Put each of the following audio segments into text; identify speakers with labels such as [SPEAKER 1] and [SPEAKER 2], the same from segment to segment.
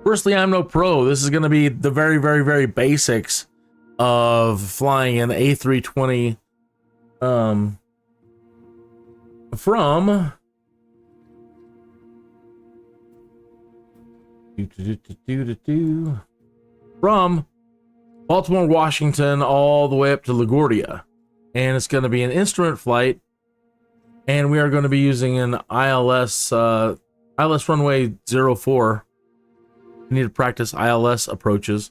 [SPEAKER 1] Firstly, I'm no pro. This is going to be the very, very, very basics of flying an A320 from Baltimore, Washington, all the way up to LaGuardia. And it's going to be an instrument flight. And we are going to be using an ILS runway 04. We need to practice ILS approaches.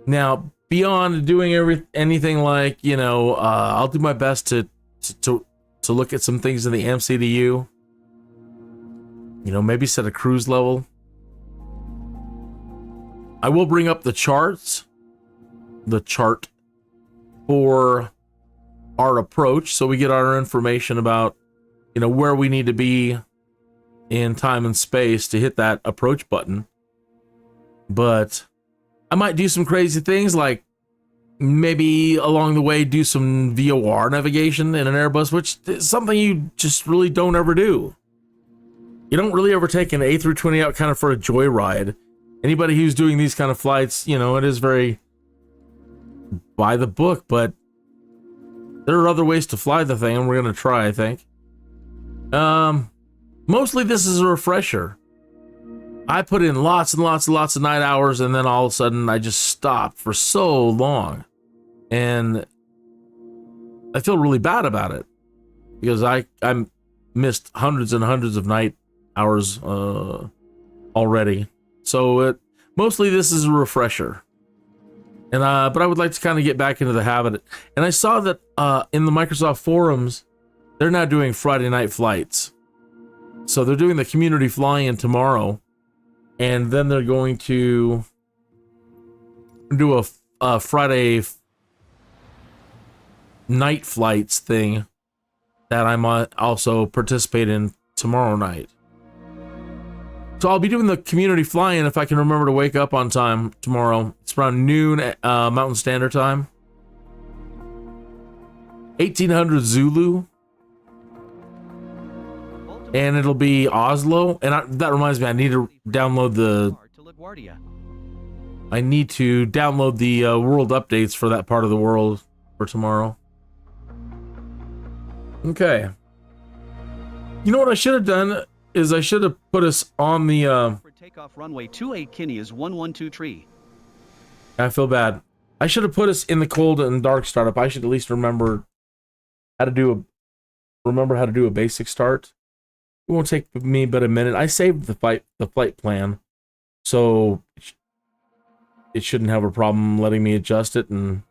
[SPEAKER 1] Now, beyond doing anything like, I'll do my best to look at some things in the MCDU. Maybe set a cruise level. I will bring up the chart for our approach, so we get our information about, where we need to be in time and space to hit that approach button. But I might do some crazy things, like maybe along the way do some VOR navigation in an Airbus, which is something you just really don't ever do. You don't really ever take an A320 out kind of for a joyride. Anybody who's doing these kind of flights, it is very by the book, but there are other ways to fly the thing, and we're going to try, I think. Mostly this is a refresher. I put in lots and lots and lots of night hours, and then all of a sudden I just stopped for so long. And I feel really bad about it, because I missed hundreds and hundreds of night hours already. So mostly this is a refresher. And but I would like to kind of get back into the habit. And I saw that in the Microsoft forums, they're now doing Friday night flights. So they're doing the community fly-in tomorrow, and then they're going to do a Friday night flights thing that I might also participate in tomorrow night. So I'll be doing the community fly-in if I can remember to wake up on time tomorrow. It's around noon Mountain Standard Time. 1800 Zulu. And it'll be Oslo. And that reminds me, I need to download the world updates for that part of the world for tomorrow. Okay. You know what I should have done is I should have put us on the
[SPEAKER 2] for takeoff runway 28 Kinney is 112
[SPEAKER 1] I feel bad. I should have put us in the cold and dark startup. I should at least remember how to do a basic start. It won't take me but a minute. I saved the flight plan, so it shouldn't have a problem letting me adjust it. And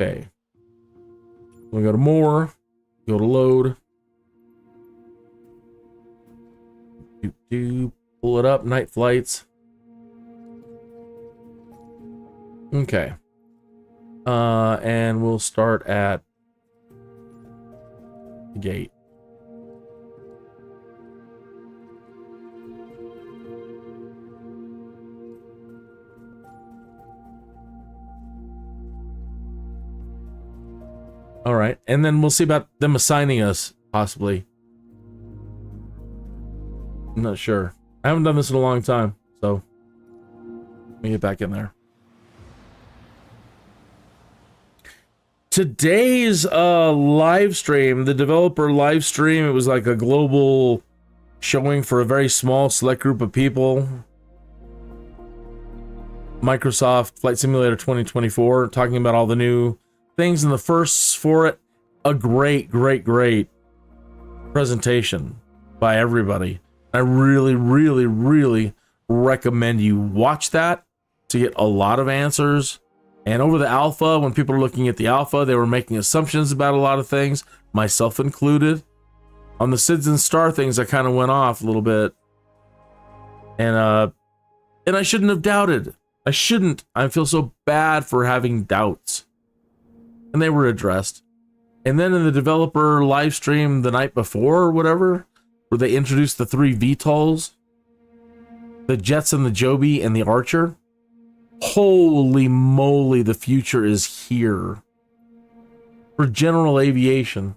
[SPEAKER 1] okay, we go to more, go to load, pull it up, night flights. Okay, and we'll start at the gate. All right, and then we'll see about them assigning us, possibly. I'm not sure. I haven't done this in a long time, so let me get back in there. Today's live stream, the developer live stream, it was like a global showing for a very small select group of people. Microsoft Flight Simulator 2024, talking about all the new things and the firsts for it. A great presentation by everybody. I really recommend you watch that to get a lot of answers. And over the alpha, when people were looking at the alpha, they were making assumptions about a lot of things, myself included. On the SIDS and star things, I kind of went off a little bit. And I shouldn't have doubted. I shouldn't. I feel so bad for having doubts. And they were addressed. And then in the developer live stream the night before or whatever, where they introduced the 3 VTOLs, the Jetson, the Joby, and the Archer. Holy moly, the future is here for general aviation.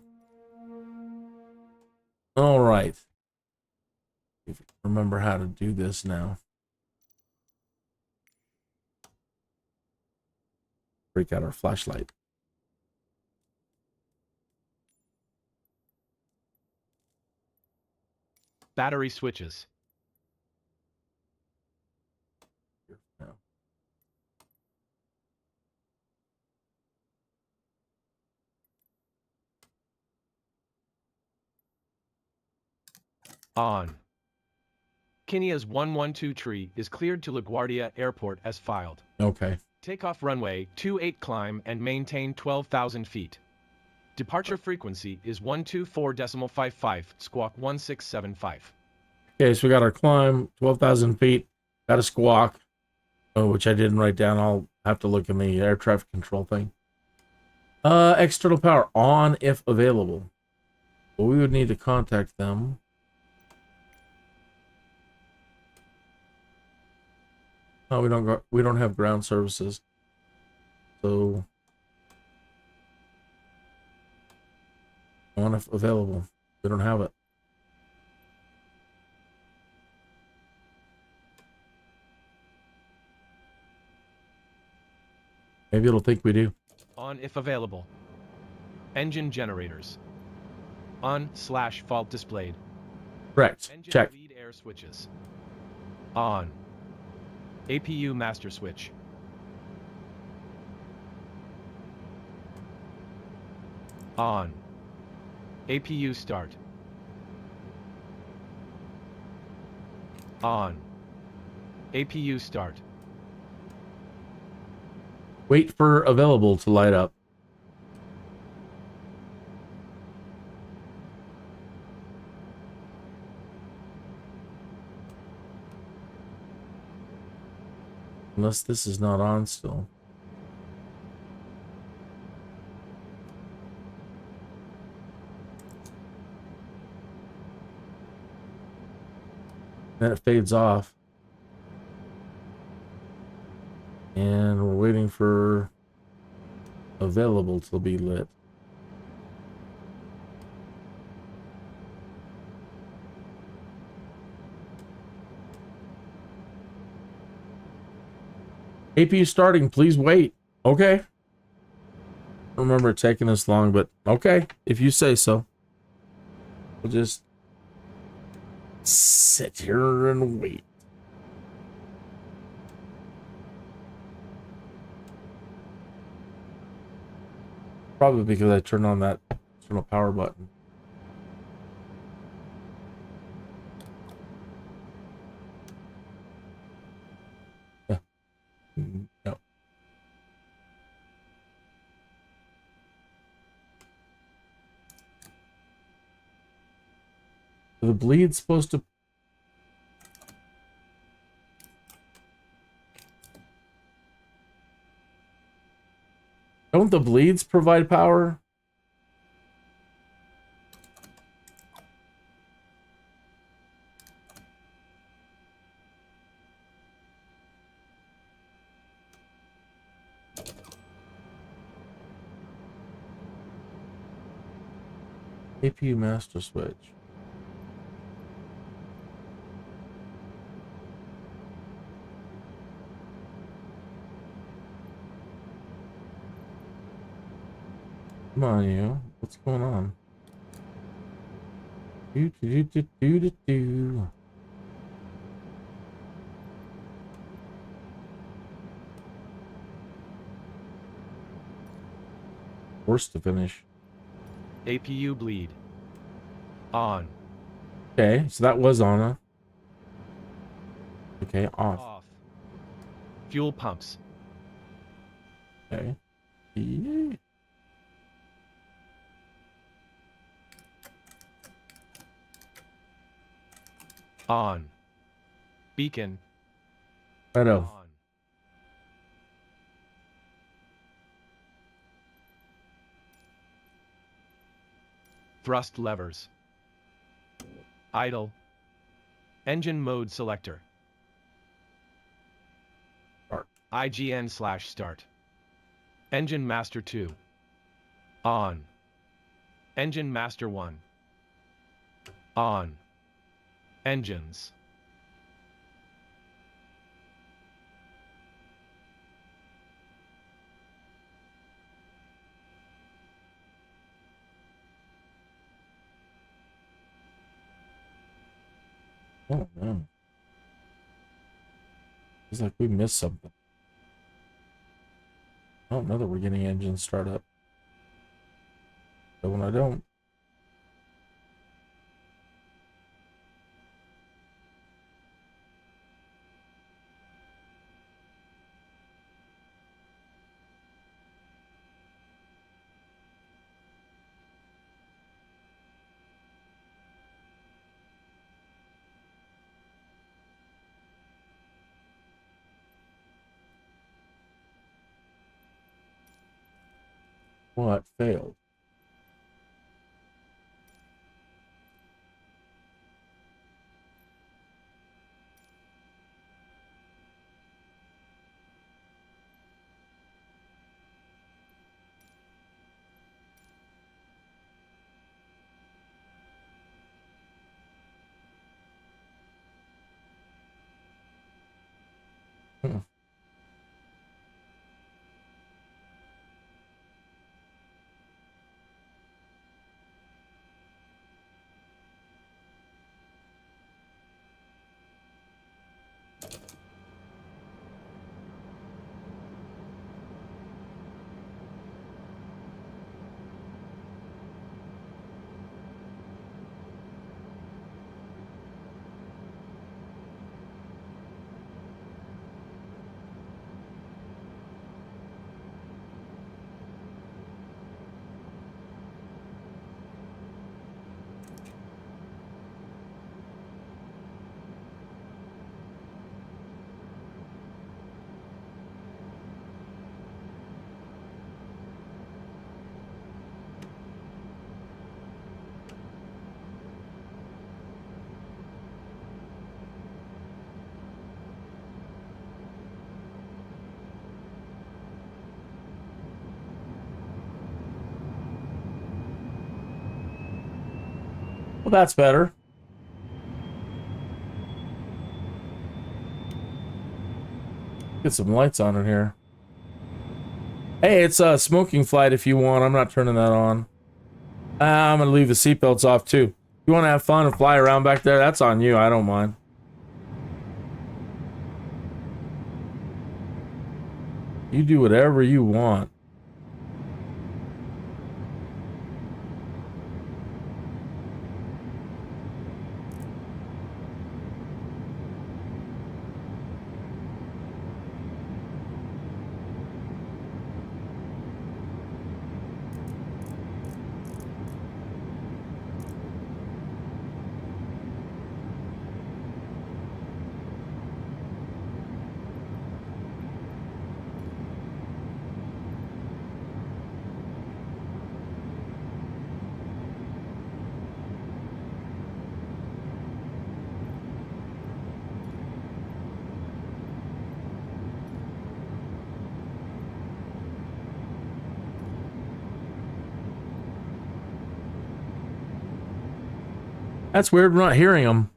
[SPEAKER 1] All right. If you remember how to do this now. Break out our flashlight.
[SPEAKER 3] Battery switches.
[SPEAKER 1] No.
[SPEAKER 3] On. Kenia's 112 tree is cleared to LaGuardia Airport as filed.
[SPEAKER 1] Okay.
[SPEAKER 3] Takeoff runway 28 climb and maintain 12,000 feet. Departure frequency is 124.55 squawk 1675.
[SPEAKER 1] Okay, so we got our climb, 12,000 feet. Got a squawk, which I didn't write down. I'll have to look in the air traffic control thing. External power on if available. Well, we would need to contact them. Oh, we don't have ground services. So on if available. We don't have it. Maybe it'll think we do.
[SPEAKER 3] On if available. Engine generators. On/fault displayed.
[SPEAKER 1] Correct.
[SPEAKER 3] Engine
[SPEAKER 1] Check.
[SPEAKER 3] lead air switches. On. APU master switch. On. APU start. On. APU start.
[SPEAKER 1] Wait for available to light up. Unless this is not on still. Then it fades off. And we're waiting for available to be lit. APU starting, please wait. Okay. I don't remember it taking this long, but okay, if you say so. We'll just sit here and wait. Probably because I turned on that external power button. No. The bleed's supposed to... Don't the bleeds provide power? APU master switch. Come on, you. What's going on? Do do do do do do. Worst to finish.
[SPEAKER 3] APU bleed. On.
[SPEAKER 1] Okay, so that was on. Okay, off.
[SPEAKER 3] Off. Fuel pumps.
[SPEAKER 1] Okay. Yeah.
[SPEAKER 3] On. Beacon.
[SPEAKER 1] Righto.
[SPEAKER 3] On. Thrust levers. Idle. Engine mode selector.
[SPEAKER 1] Start.
[SPEAKER 3] IGN/start. Engine master 2. On. Engine master 1. On. Engines.
[SPEAKER 1] Oh no. It's like we missed something. I don't know that we're getting engine startup. But when I don't. What failed? Hmm. Well, that's better. Get some lights on in here. Hey, it's a smoking flight if you want. I'm not turning that on. I'm going to leave the seatbelts off too. You want to have fun and fly around back there? That's on you. I don't mind. You do whatever you want. That's weird. We're not hearing them.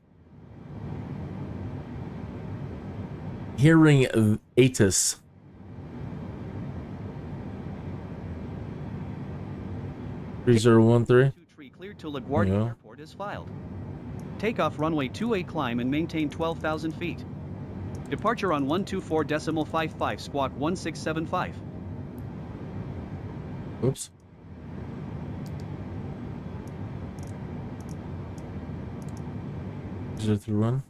[SPEAKER 1] Hearing Atis. Three 3013.
[SPEAKER 2] Cleared to LaGuardia Airport is filed. Takeoff runway 28 climb and maintain 12,000 feet. Departure on 124.55 squawk 1675.
[SPEAKER 1] Oops. Is it through one?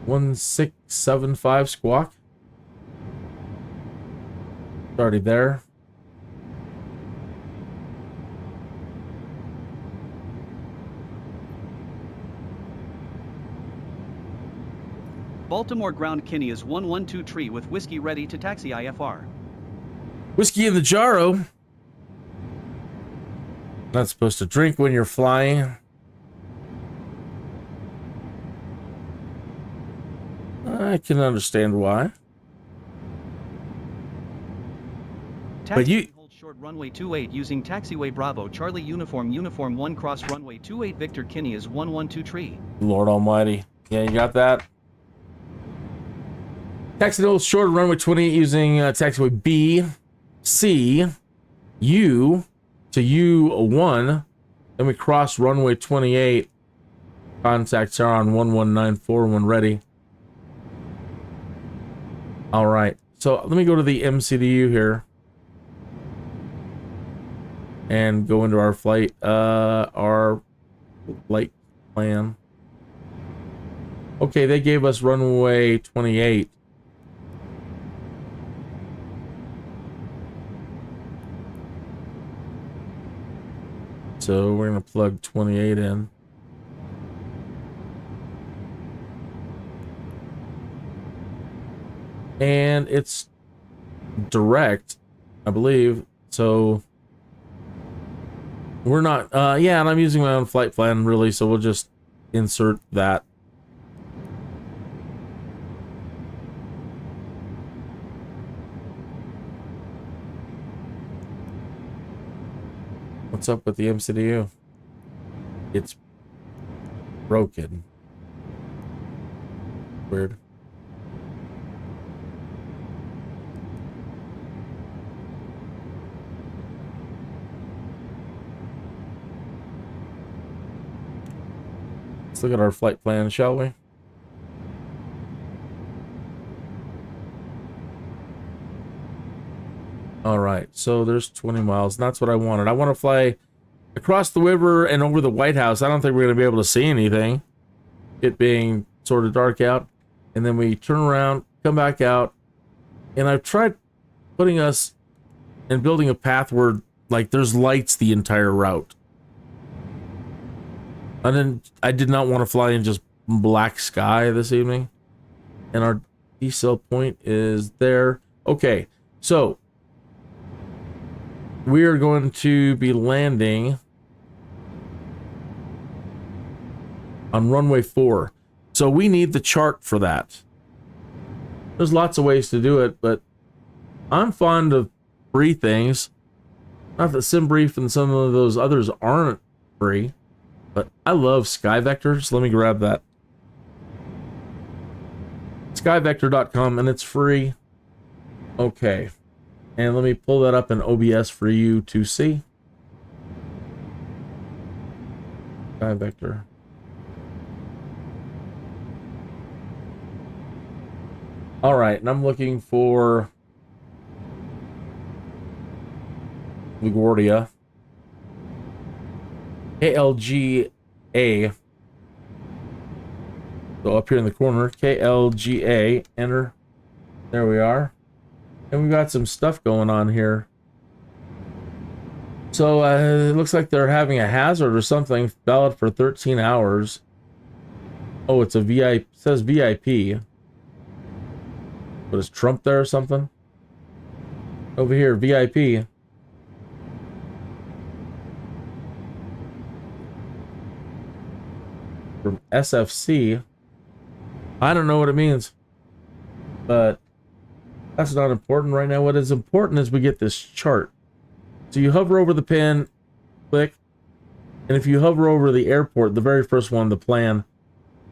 [SPEAKER 1] One 675 squawk. It's already there.
[SPEAKER 2] Baltimore ground Kinney is 112 tree with whiskey ready to taxi IFR.
[SPEAKER 1] Whiskey in the jarro. Not supposed to drink when you're flying. I can understand why. But you-
[SPEAKER 2] Hold short runway 28 using taxiway Bravo Charlie Uniform 1 cross runway 28 Victor Kinney is 112 tree.
[SPEAKER 1] Lord Almighty. Yeah, you got that. Taxi hold short runway 28 using taxiway B, C, U to U1. Then we cross runway 28. Contacts are on 1194 when ready. All right. So let me go to the MCDU here. And go into our flight plan. Okay, they gave us runway 28. So we're going to plug 28 in. And it's direct, I believe. So we're not, yeah, and I'm using my own flight plan, really, so we'll just insert that. What's up with the MCDU? It's broken. Weird. Let's look at our flight plan, shall we? All right, so there's 20 miles, and that's what I wanted. I want to fly across the river and over the White House. I don't think we're going to be able to see anything, it being sort of dark out. And then we turn around, come back out, and I've tried putting us and building a path where, like, there's lights the entire route. I did not want to fly in just black sky this evening. And our decel point is there. Okay, so we are going to be landing on runway 4. So we need the chart for that. There's lots of ways to do it, but I'm fond of free things. Not that SimBrief and some of those others aren't free, but I love SkyVector, so let me grab that. SkyVector.com, and it's free. Okay. And let me pull that up in OBS for you to see. SkyVector. All right, and I'm looking for LaGuardia. KLGA. So up here in the corner, KLGA, enter. There we are. And we've got some stuff going on here. So it looks like they're having a hazard or something, valid for 13 hours. Oh, it's a VIP, says VIP. But is Trump there or something? Over here, VIP. From SFC. I don't know what it means, but that's not important right now. What is important is we get this chart. So you hover over the pin, click, and if you hover over the airport, the very first one, the plan,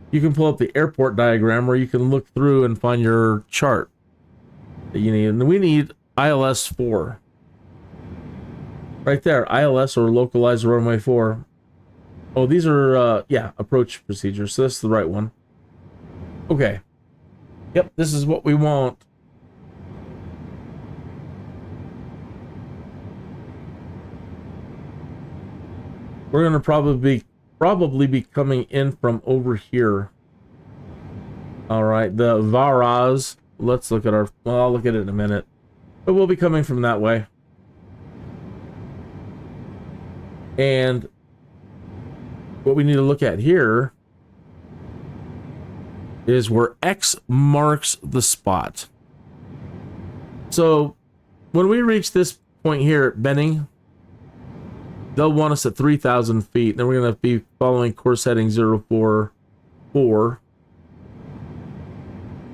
[SPEAKER 1] you can pull up the airport diagram where you can look through and find your chart that you need. And we need ILS 4. Right there, ILS or localized runway 4. Oh, these are, yeah, approach procedures. So this is the right one. Okay. Yep, this is what we want. We're going to probably be coming in from over here. All right, the Varaz. Let's look at our, well, I'll look at it in a minute. But we'll be coming from that way. And what we need to look at here is where X marks the spot. So when we reach this point here at Benning, they'll want us at 3,000 feet. Then we're going to be following course heading 044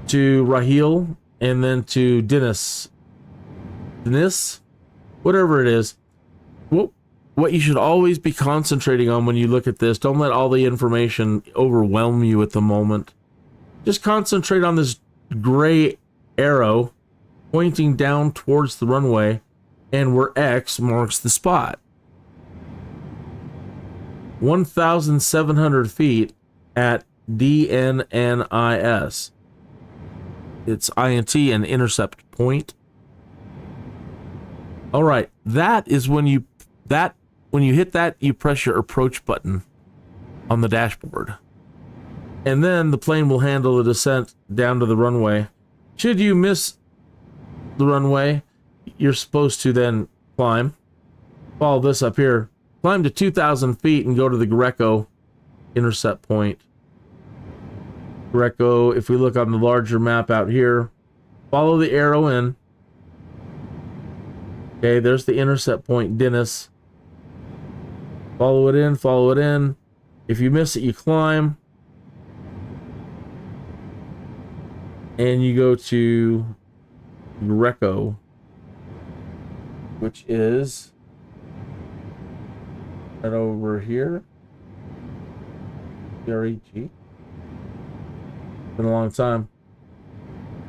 [SPEAKER 1] to Rahil and then to Dennis. whatever it is. What you should always be concentrating on when you look at this, don't let all the information overwhelm you at the moment. Just concentrate on this gray arrow pointing down towards the runway and where X marks the spot. 1,700 feet at DNNIS. It's INT and intercept point. All right, that is when you hit that, you press your approach button on the dashboard. And then the plane will handle the descent down to the runway. Should you miss the runway, you're supposed to then climb. Follow this up here. Climb to 2,000 feet and go to the Greco intercept point. Greco, if we look on the larger map out here, follow the arrow in. Okay, there's the intercept point, Dennis. Follow it in, follow it in. If you miss it, you climb. And you go to Greco, which is right over here. GREG. Been a long time.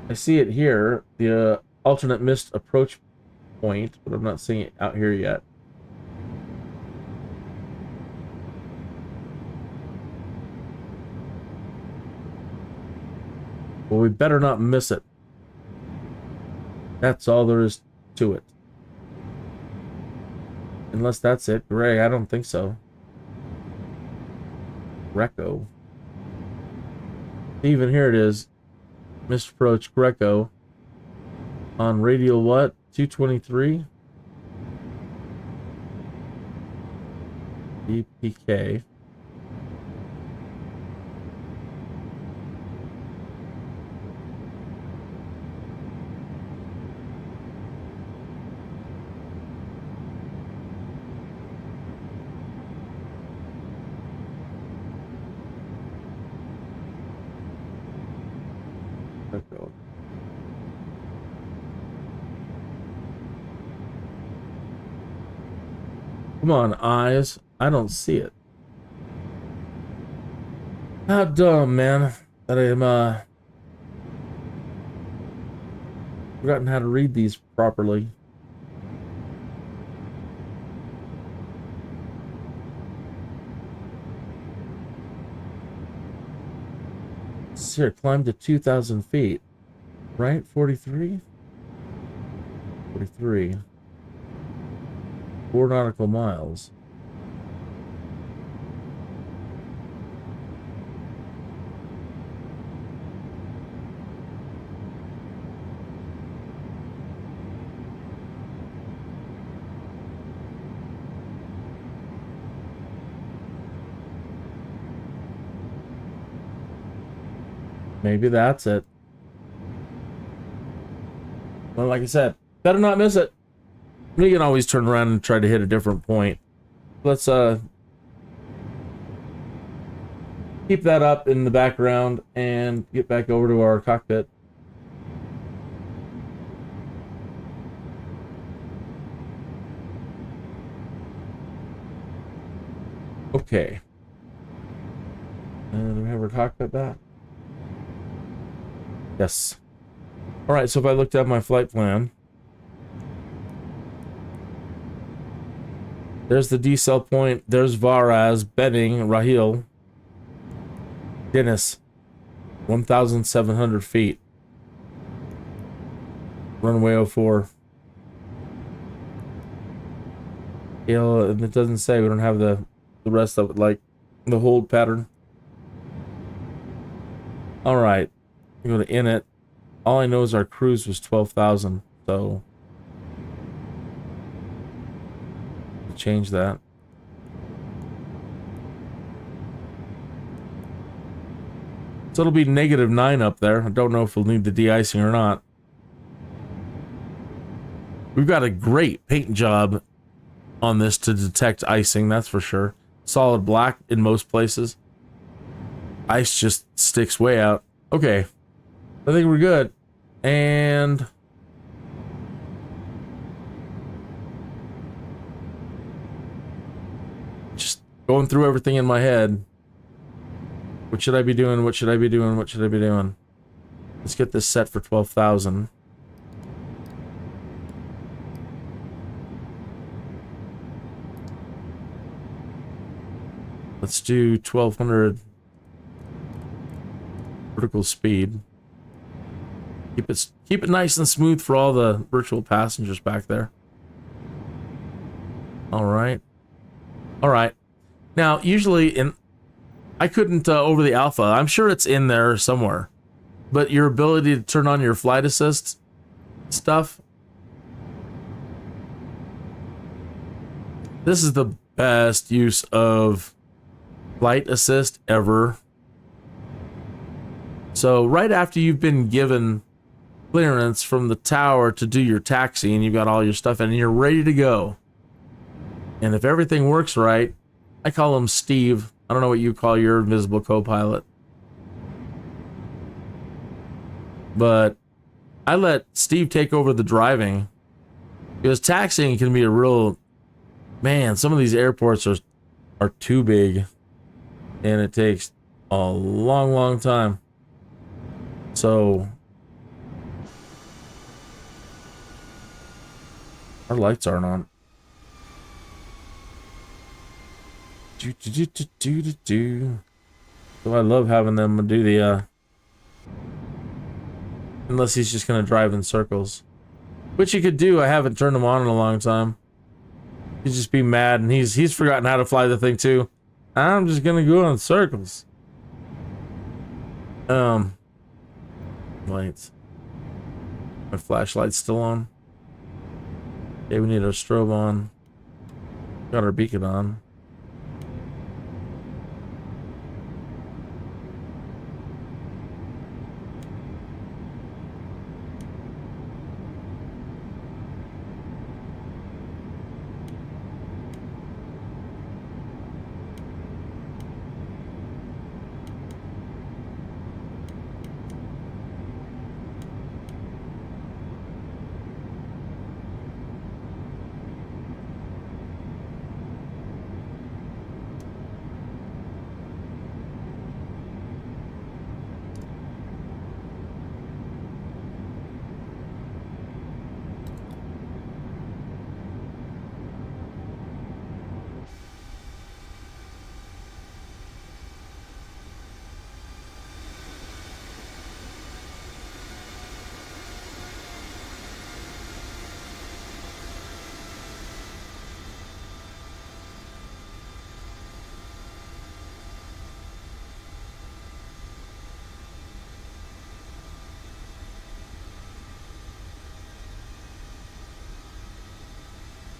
[SPEAKER 1] I see it here, the alternate missed approach point, but I'm not seeing it out here yet. Well, we better not miss it. That's all there is to it. Unless that's it. Gray, I don't think so. Greco. Even here it is. Missed approach Greco. On radial what? 223? DPK. Come on, eyes. I don't see it. How dumb, man. That I'm, forgotten how to read these properly. Here, climb to 2,000 feet. Right? 43? 43. 4 nautical miles. Maybe that's it. Well, like I said, better not miss it. You can always turn around and try to hit a different point. Let's keep that up in the background and get back over to our cockpit. Okay. And we have our cockpit back. Yes. All right, so if I looked at my flight plan, there's the decel point, there's Varaz, Benning, Rahil, Dennis, 1,700 feet, runway 04. And it doesn't say, we don't have the rest of it, like the hold pattern. All right, we go to init. All I know is our cruise was 12,000, so change that. So it'll be -9 up there. I don't know if we'll need the de-icing or not. We've got a great paint job on this to detect icing, that's for sure. Solid black in most places. Ice just sticks way out. Okay, I think we're good. And going through everything in my head. What should I be doing? What should I be doing? What should I be doing? Let's get this set for 12,000. Let's do 1,200 vertical speed. Keep it nice and smooth for all the virtual passengers back there. All right. All right. Now, usually I couldn't over the alpha. I'm sure it's in there somewhere. But your ability to turn on your flight assist stuff. This is the best use of flight assist ever. So right after you've been given clearance from the tower to do your taxi and you've got all your stuff in and you're ready to go. And if everything works right, I call him Steve. I don't know what you call your invisible co-pilot. But I let Steve take over the driving because taxiing can be a real, man, some of these airports are too big and it takes a long time. So our lights aren't on. So I love having them do the unless he's just gonna drive in circles, which he could do. I haven't turned him on in a long time. He'd just be mad, and he's forgotten how to fly the thing too. I'm just gonna go in circles. Lights. My flashlight's still on. Okay, we need our strobe on. Got our beacon on.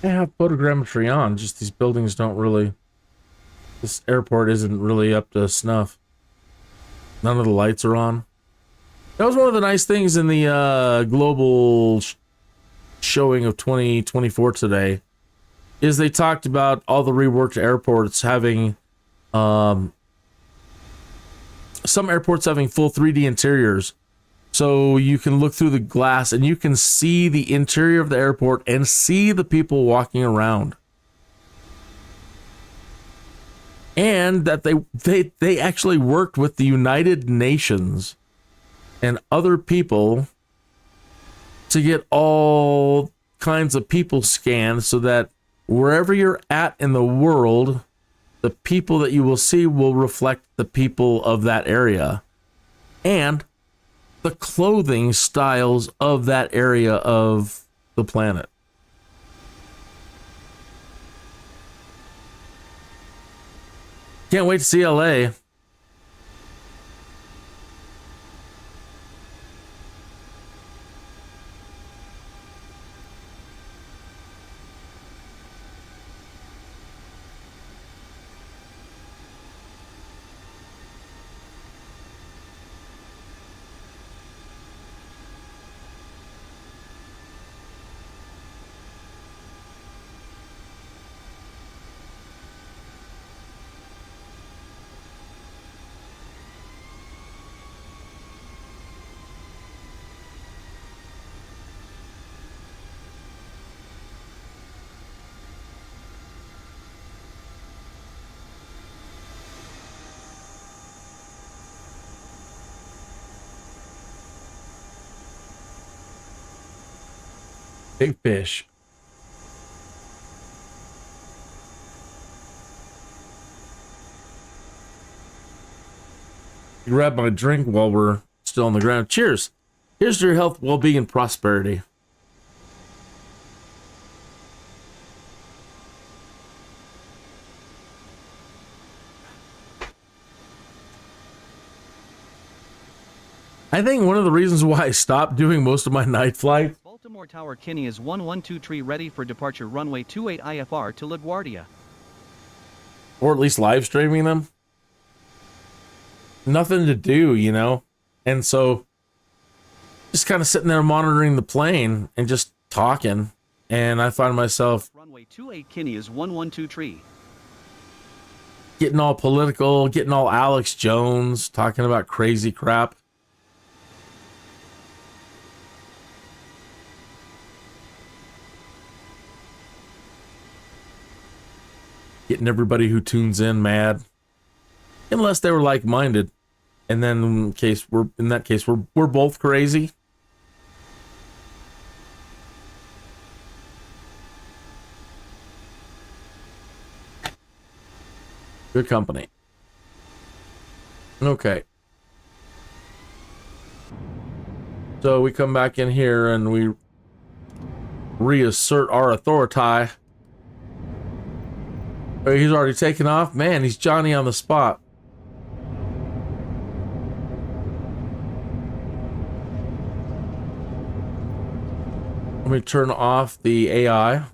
[SPEAKER 1] I have photogrammetry on, just these buildings don't really, this airport isn't really up to snuff. None of the lights are on. That was one of the nice things in the global showing of 2024 today, is they talked about all the reworked airports having, some airports having full 3D interiors. So you can look through the glass and you can see the interior of the airport and see the people walking around. And that they actually worked with the United Nations and other people to get all kinds of people scanned so that wherever you're at in the world, the people that you will see will reflect the people of that area. And the clothing styles of that area of the planet. Can't wait to see LA. Big fish. Grab my drink while we're still on the ground. Cheers. Here's to your health, well-being, and prosperity. I think one of the reasons why I stopped doing most of my night flights.
[SPEAKER 2] Baltimore Tower Kinney is 112 tree ready for departure runway 28 IFR to LaGuardia.
[SPEAKER 1] Or at least live streaming them. Nothing to do, you know? And so, just kind of sitting there monitoring the plane and just talking. And I find myself
[SPEAKER 2] Runway 28 Kinney is 112 tree.
[SPEAKER 1] getting all political, getting all Alex Jones, talking about crazy crap. Getting everybody who tunes in mad. Unless they were like-minded. And then in that case we're both crazy. Good company. Okay. So we come back in here and we reassert our authority. Oh, he's already taken off? Man, he's Johnny on the spot. Let me turn off the AI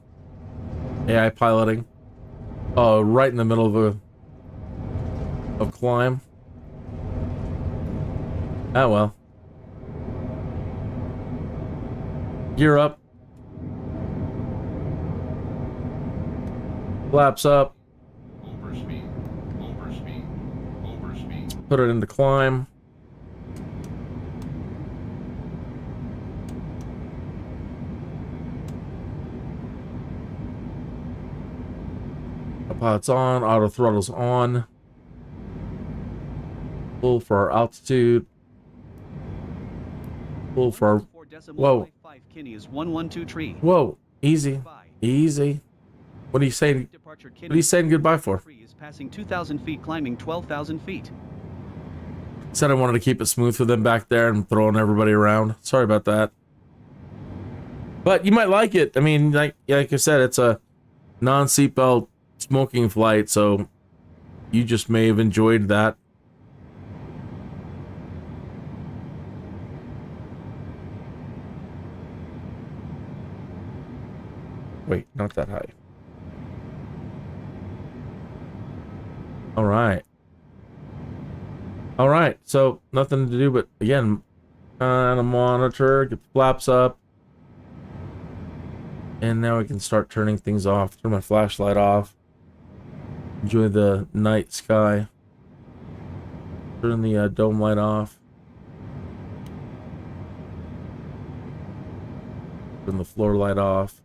[SPEAKER 1] piloting. Oh, right in the middle of a climb. Oh well. Gear up. Flaps up.
[SPEAKER 4] Overspeed.
[SPEAKER 1] Put it into climb. Autopilot's on, auto throttle's on. Pull for our altitude. Pull for our... Whoa.
[SPEAKER 2] Kinney is 112 tree.
[SPEAKER 1] Whoa, easy. Easy. What are you saying? What are you saying goodbye for?
[SPEAKER 2] Is passing 2,000 feet, climbing 12,000 feet.
[SPEAKER 1] Said I wanted to keep it smooth for them back there and throwing everybody around. Sorry about that. But you might like it. I mean, like I said, it's a non-seatbelt smoking flight, so you just may have enjoyed that. Wait, not that high. All right. All right. So nothing to do but, again, kind of monitor, get the flaps up. And now we can start turning things off. Turn my flashlight off. Enjoy the night sky. Turn the dome light off. Turn the floor light off.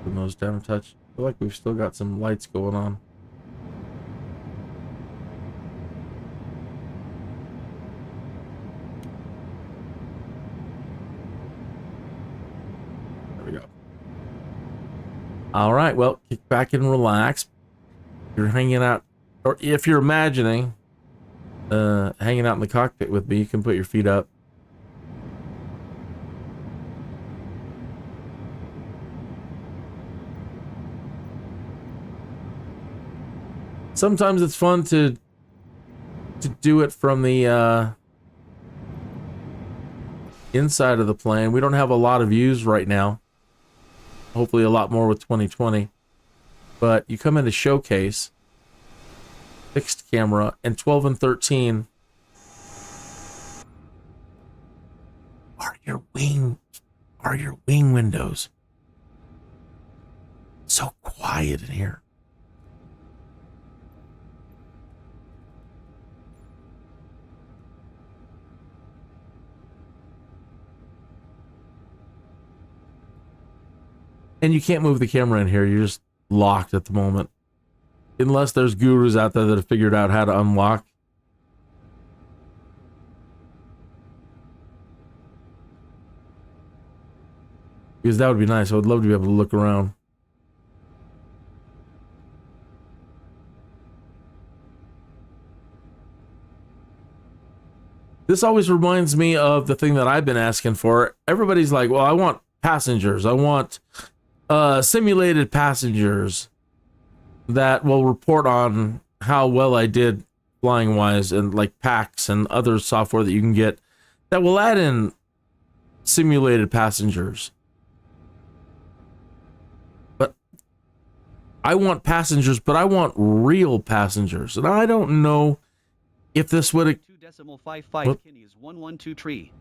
[SPEAKER 1] Turn those down a touch. I feel like we've still got some lights going on. There we go. All right, well, kick back and relax. You're hanging out, or if you're imagining hanging out in the cockpit with me, you can put your feet up. Sometimes it's fun to do it from the inside of the plane. We don't have a lot of views right now. Hopefully a lot more with 2020. But you come into showcase, fixed camera, and 12 and 13 are your wing windows. So quiet in here. And you can't move the camera in here. You're just locked at the moment. unless there's gurus out there that have figured out how to unlock. Because that would be nice. I would love to be able to look around. This always reminds me of the thing that I've been asking for. Everybody's like, well, I want passengers. I want simulated passengers that will report on how well I did flying wise, and like packs and other software that you can get that will add in simulated passengers. But I want passengers, but I want real passengers. And I don't know if this would...
[SPEAKER 2] 2.55 Kinney is 112 tree.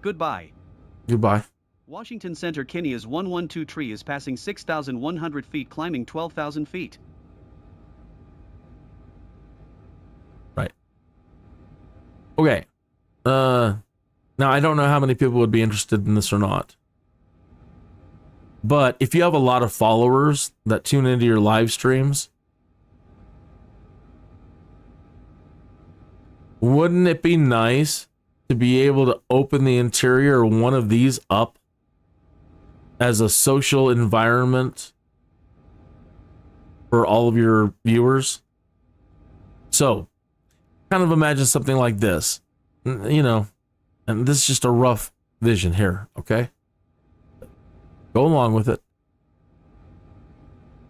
[SPEAKER 2] Goodbye.
[SPEAKER 1] Goodbye.
[SPEAKER 2] Washington Center Kinney is 112 tree is passing 6,100 feet, climbing 12,000 feet.
[SPEAKER 1] Right. Okay. Now I don't know how many people would be interested in this or not. But if you have a lot of followers that tune into your live streams, wouldn't it be nice to be able to open the interior of one of these up as a social environment for all of your viewers? So, kind of imagine something like this, you know, and this is just a rough vision here, okay? Go along with it.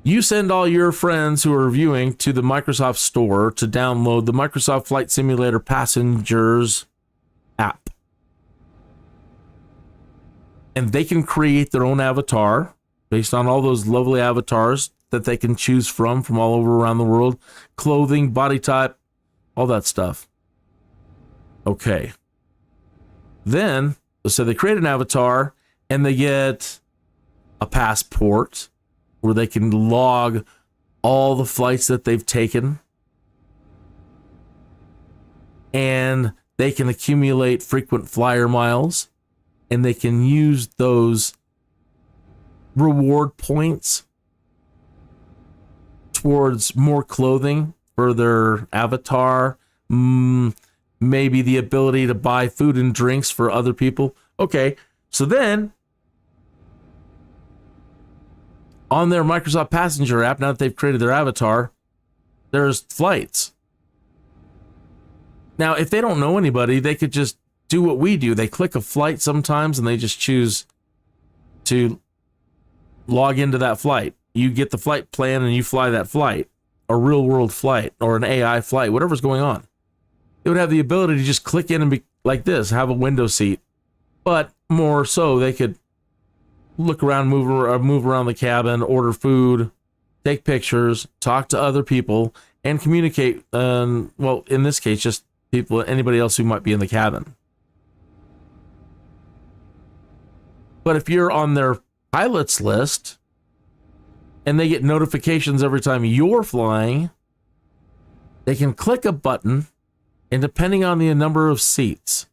[SPEAKER 1] You send all your friends who are viewing to the Microsoft Store to download the Microsoft Flight Simulator Passengers app. And they can create their own avatar based on all those lovely avatars that they can choose from all over around the world. Clothing, body type, all that stuff. Okay. Then, so they create an avatar and they get a passport where they can log all the flights that they've taken. And they can accumulate frequent flyer miles. And they can use those reward points towards more clothing for their avatar. Maybe the ability to buy food and drinks for other people. Okay, so then on their Microsoft Passenger app, now that they've created their avatar, there's flights. Now, if they don't know anybody, they could just do what we do. They click a flight sometimes and they just choose to log into that flight. You get the flight plan and you fly that flight, a real world flight or an AI flight, whatever's going on. They would have the ability to just click in and be like this, have a window seat. But more so, they could look around, move around the cabin, order food, take pictures, talk to other people, and communicate. Well, in this case, just people, anybody else who might be in the cabin. But if you're on their pilots list and they get notifications every time you're flying, they can click a button, and depending on the number of seats,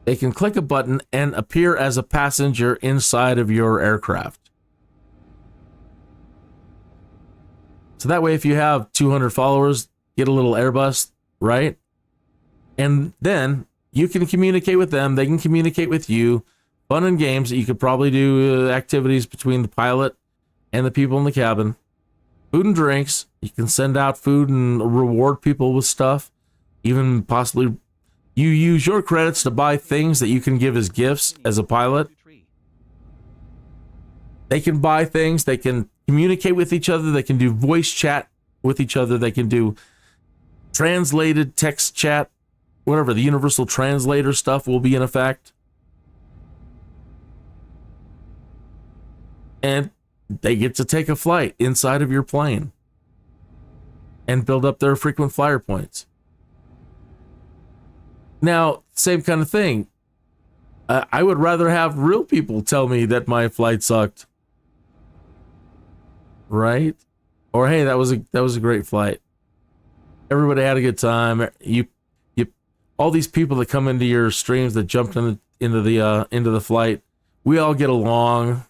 [SPEAKER 1] they can click a button and appear as a passenger inside of your aircraft. So that way, if you have 200 followers, get a little Airbus, right? And then you can communicate with them. They can communicate with you. Fun and games. You could probably do activities between the pilot and the people in the cabin. Food and drinks. You can send out food and reward people with stuff. Even possibly you use your credits to buy things that you can give as gifts as a pilot. They can buy things. They can communicate with each other. They can do voice chat with each other. They can do translated text chat. Whatever, the universal translator stuff will be in effect. And they get to take a flight inside of your plane and build up their frequent flyer points. Now, same kind of thing. I would rather have real people tell me that my flight sucked. Right? Or, hey, that was a great flight. Everybody had a good time. All these people that come into your streams that jumped into the flight, we all get along.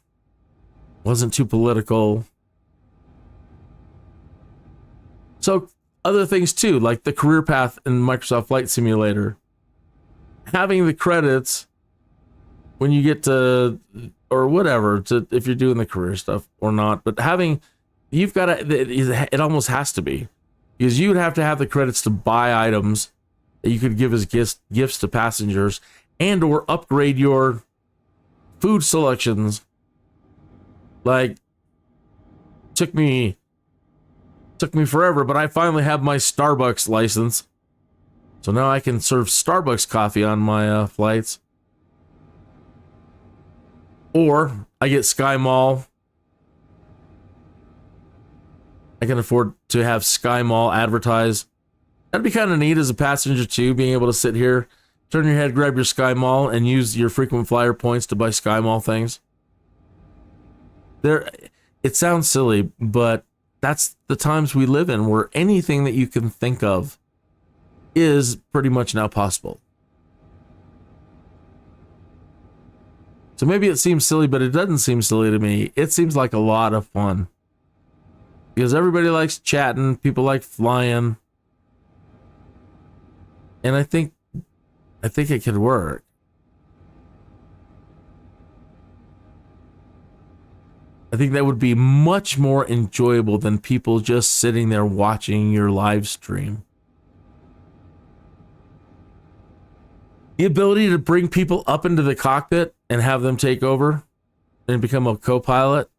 [SPEAKER 1] wasn't too political. So other things too, like the career path in Microsoft Flight Simulator, having the credits when you get to, or whatever, to, if you're doing the career stuff or not, but you've got to, it almost has to be, because you would have to have the credits to buy items that you could give as gifts to passengers, and or upgrade your food selections. Like, took me forever, but I finally have my Starbucks license, so now I can serve Starbucks coffee on my flights. Or I get Sky Mall. I can afford to have Sky Mall advertise. That'd be kind of neat as a passenger too, being able to sit here, turn your head, grab your Sky Mall, and use your frequent flyer points to buy Sky Mall things. It sounds silly, but that's the times we live in, where anything that you can think of is pretty much now possible. So maybe it seems silly, but it doesn't seem silly to me. It seems like a lot of fun. Because everybody likes chatting, people like flying. And I think it could work. I think that would be much more enjoyable than people just sitting there watching your live stream. The ability to bring people up into the cockpit and have them take over and become a co-pilot.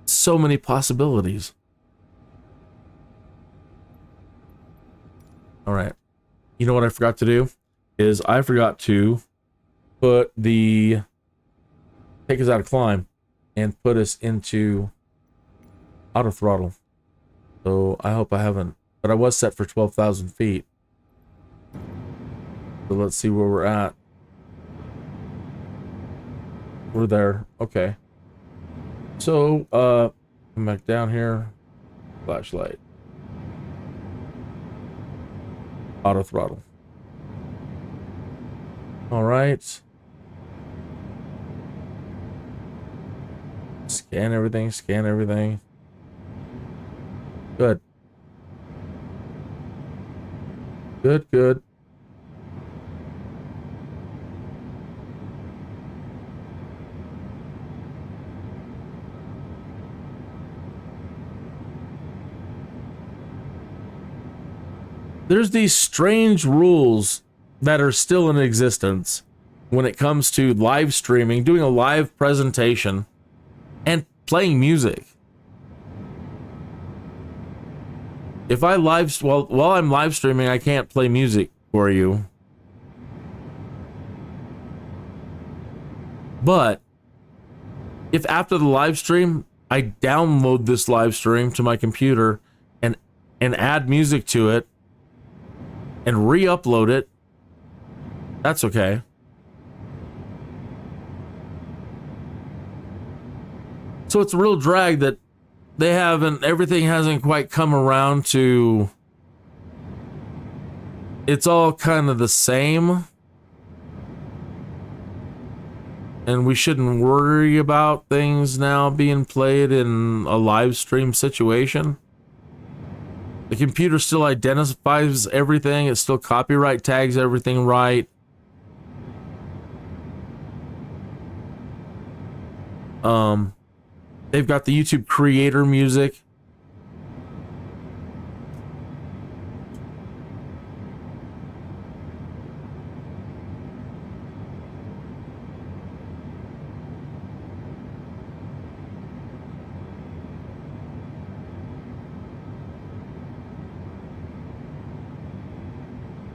[SPEAKER 1] So many possibilities. All right. You know what I forgot to do? Is I forgot to put take us out of climb and put us into auto throttle. So I hope I haven't, but I was set for 12,000 feet. So let's see where we're at. We're there. Okay. So, come back down here. Flashlight. Auto throttle. All right. Scan everything, scan everything. Good. Good, good. There's these strange rules that are still in existence when it comes to live streaming, doing a live presentation, and playing music. If I while I'm live streaming, I can't play music for you. But if after the live stream, I download this live stream to my computer and add music to it and re-upload it, that's okay. So it's a real drag that everything hasn't quite come around to, it's all kind of the same. And we shouldn't worry about things now being played in a live stream situation. The computer still identifies everything. It still copyright tags everything right. They've got the YouTube creator music.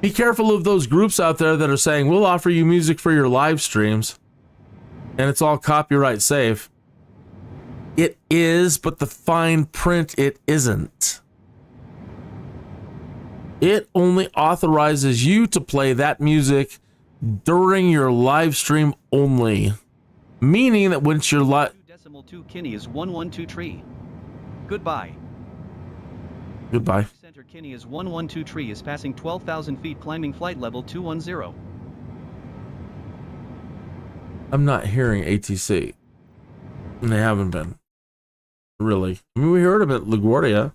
[SPEAKER 1] Be careful of those groups out there that are saying, we'll offer you music for your live streams, and it's all copyright safe. It is, but the fine print, it isn't. It only authorizes you to play that music during your live stream only. Meaning that once you're live...
[SPEAKER 2] 2 Kinney is 112 tree. Goodbye.
[SPEAKER 1] Goodbye.
[SPEAKER 2] Center Kinney is 112 tree is passing 12,000 feet climbing flight level 210.
[SPEAKER 1] I'm not hearing ATC. And they haven't been. Really. I mean, we heard of it at LaGuardia.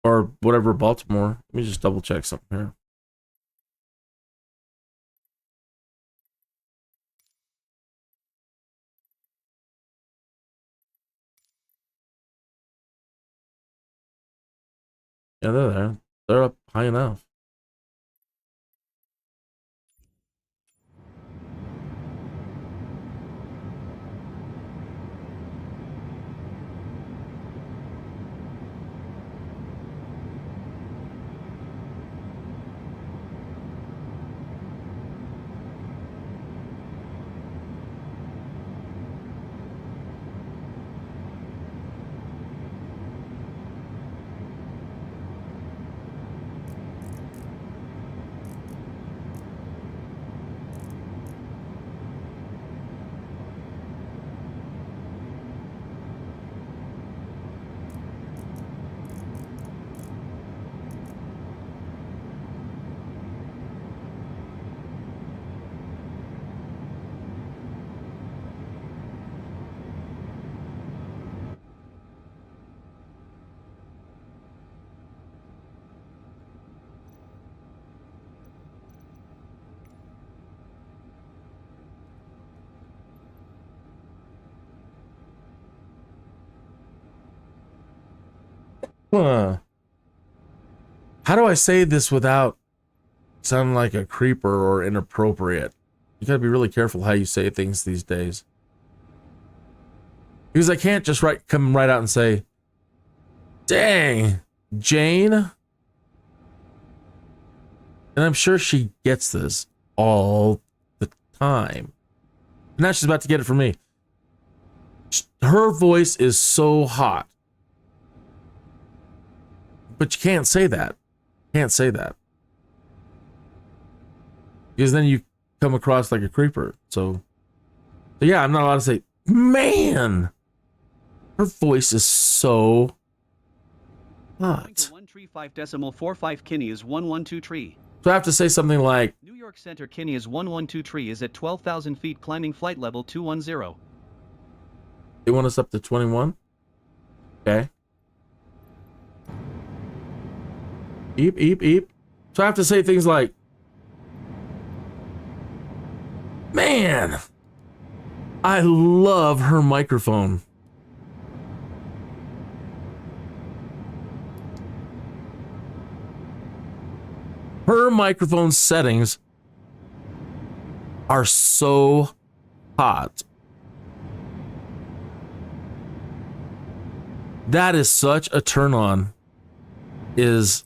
[SPEAKER 1] Or whatever, Baltimore. Let me just double check something here. Yeah, they're there. They're up high enough. Huh. How do I say this without sounding like a creeper or inappropriate? You gotta be really careful how you say things these days. Because I can't just come right out and say, dang, Jane? And I'm sure she gets this all the time. And now she's about to get it from me. Her voice is so hot. But you can't say that. Can't say that. Because then you come across like a creeper. So yeah, I'm not allowed to say, man, her voice is so hot.
[SPEAKER 2] 135.45 Kinney is 112 tree.
[SPEAKER 1] So I have to say something like,
[SPEAKER 2] New York Center Kinney is 112 tree is at 12,000 feet climbing flight level 210.
[SPEAKER 1] they want us up to 21? Okay. Eep, eep, eep. So I have to say things like, man, I love her microphone. Her microphone settings are so hot. That is such a turn on. Is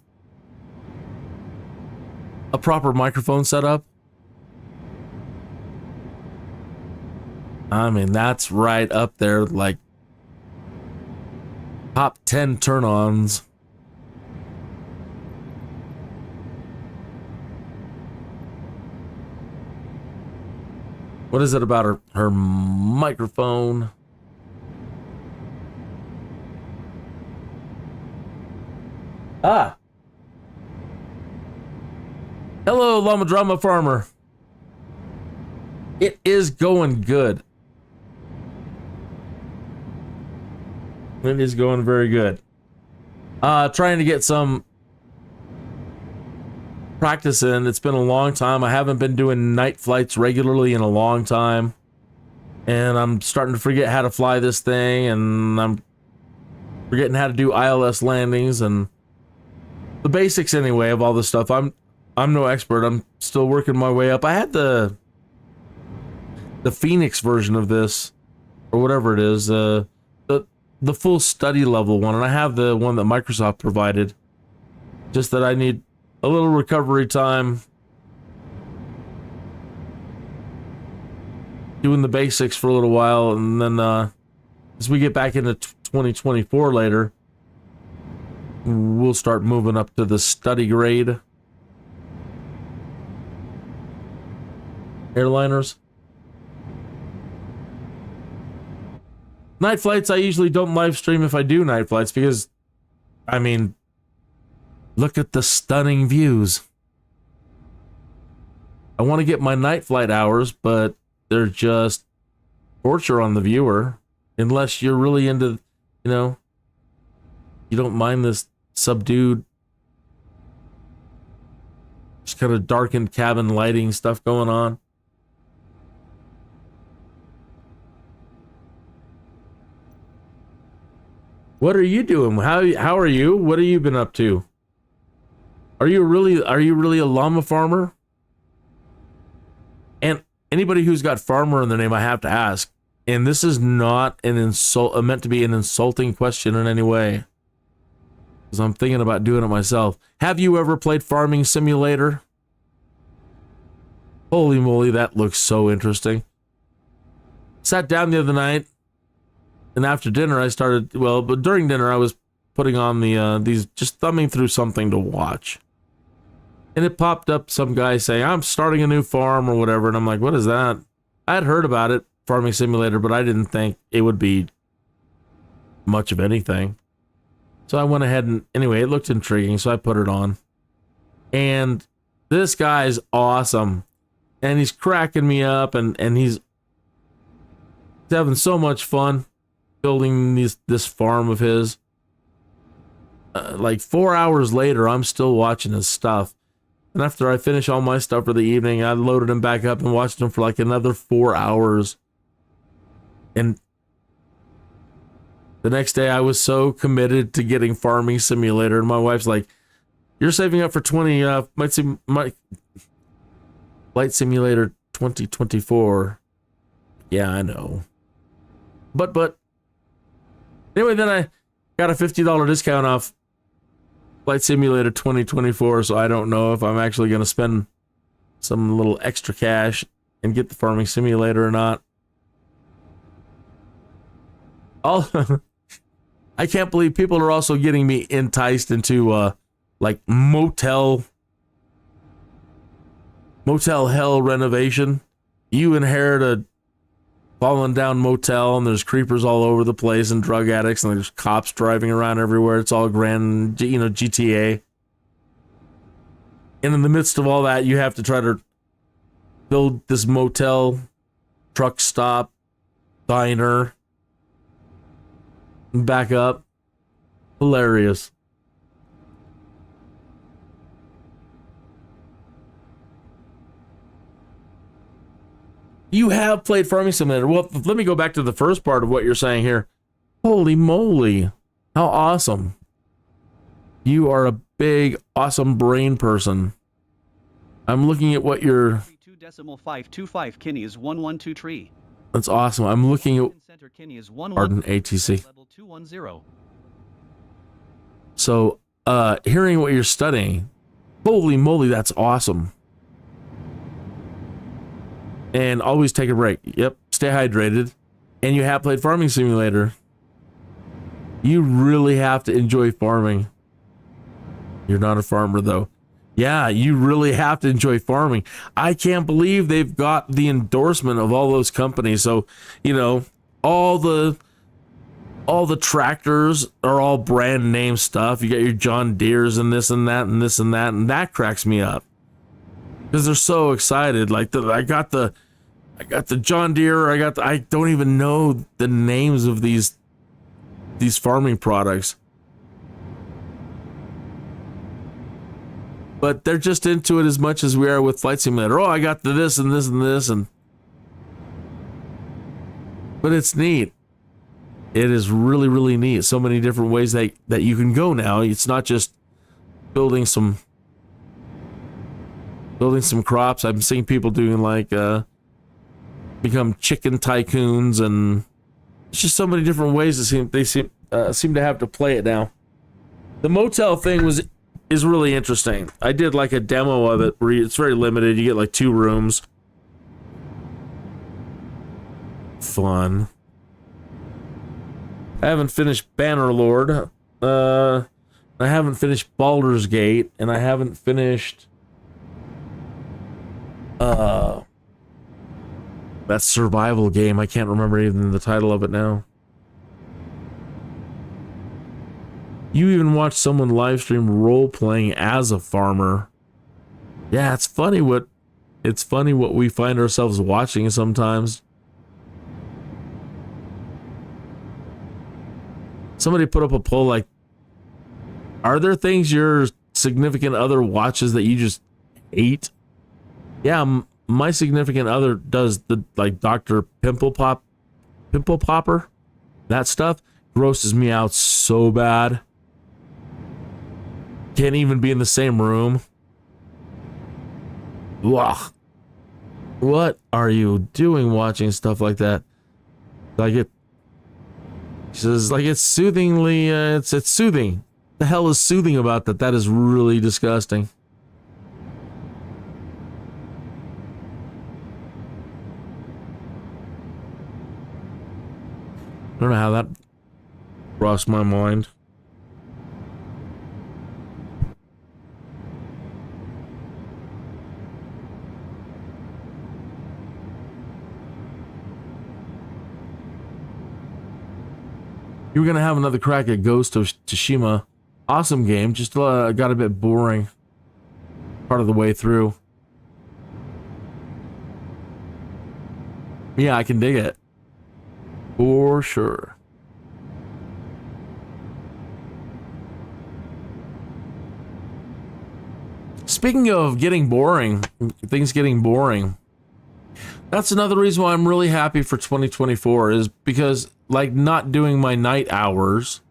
[SPEAKER 1] a proper microphone setup. I mean, that's right up there, like top 10 turn-ons. What is it about her microphone? Ah. Hello, Llama Drama Farmer. It is going good. It is going very good. Trying to get some practice in. It's been a long time. I haven't been doing night flights regularly in a long time. And I'm starting to forget how to fly this thing, and I'm forgetting how to do ILS landings and the basics anyway of all this stuff. I'm no expert. I'm still working my way up. I had the Phoenix version of this, or whatever it is, the full study level one, and I have the one that Microsoft provided. Just that I need a little recovery time doing the basics for a little while, and then as we get back into 2024 later, we'll start moving up to the study grade airliners. Night flights, I usually don't live stream if I do night flights because, I mean, look at the stunning views. I want to get my night flight hours, but they're just torture on the viewer, unless you're really into, you know, you don't mind this subdued, just kind of darkened cabin lighting stuff going on. What are you doing? How are you? What have you been up to? Are you really a llama farmer? And anybody who's got farmer in their name, I have to ask, and this is not an insult, meant to be an insulting question in any way, because I'm thinking about doing it myself. Have you ever played Farming Simulator? Holy moly, that looks so interesting. Sat down the other night, and after dinner I started, but during dinner I was putting on just thumbing through something to watch. And it popped up some guy saying, I'm starting a new farm or whatever, and I'm like, what is that? I had heard about it, Farming Simulator, but I didn't think it would be much of anything. So I went ahead and, anyway, it looked intriguing, so I put it on. And this guy's awesome. And he's cracking me up, and he's having so much fun building this farm of his. Like 4 hours later, I'm still watching his stuff. And after I finish all my stuff for the evening, I loaded him back up and watched him for like another 4 hours. And the next day I was so committed to getting Farming Simulator, and my wife's like, you're saving up for Flight Simulator 2024. Yeah, I know. But anyway, then I got a $50 discount off Flight Simulator 2024, so I don't know if I'm actually going to spend some little extra cash and get the Farming Simulator or not. I can't believe people are also getting me enticed into like motel hell renovation. You inherit a fallen down motel, and there's creepers all over the place, and drug addicts, and there's cops driving around everywhere. It's all grand, GTA. And in the midst of all that, you have to try to build this motel, truck stop, diner, and back up. Hilarious. You have played Farming Simulator. Well, let me go back to the first part of what you're saying here. Holy moly. How awesome. You are a big, awesome brain person. I'm looking at what you're...
[SPEAKER 2] 2.525 Kinney is 112 tree.
[SPEAKER 1] That's awesome. I'm looking at...
[SPEAKER 2] Center Kinney is 11
[SPEAKER 1] Pardon, ATC.
[SPEAKER 2] level 210.
[SPEAKER 1] So, hearing what you're studying, holy moly, that's awesome. And always take a break. Yep, stay hydrated. And you have played Farming Simulator. You really have to enjoy farming. You're not a farmer, though. Yeah, you really have to enjoy farming. I can't believe they've got the endorsement of all those companies. So, all the tractors are all brand name stuff. You got your John Deeres and this and that and this and that, and that cracks me up. Because they're so excited. Like, I got the John Deere. I don't even know the names of these farming products. But they're just into it as much as we are with Flight Simulator. Oh, I got the this and this and this, but it's neat. It is really, really neat. So many different ways that you can go now. It's not just building some crops. I'm seeing people doing like become chicken tycoons, and it's just so many different ways they seem to have to play it now. The motel thing is really interesting. I did like a demo of it where it's very limited. You get like 2 rooms. Fun. I haven't finished Bannerlord. I haven't finished Baldur's Gate, and I haven't finished that survival game. I can't remember even the title of it now. You even watched someone live stream role playing as a farmer. Yeah, it's funny what It's funny what we find ourselves watching sometimes. Somebody put up a poll like, are there things your significant other watches that you just hate? Yeah, my significant other does the like Dr. Pimple Popper. That stuff grosses me out so bad. Can't even be in the same room. Ugh. What are you doing watching stuff like that? Like it. She says, like it's soothingly, it's soothing. The hell is soothing about that? That is really disgusting. I don't know how that crossed my mind. You were going to have another crack at Ghost of Tsushima. Awesome game, just got a bit boring part of the way through. Yeah, I can dig it. For sure. Speaking of getting boring, things getting boring, that's another reason why I'm really happy for 2024 is because, like, not doing my night hours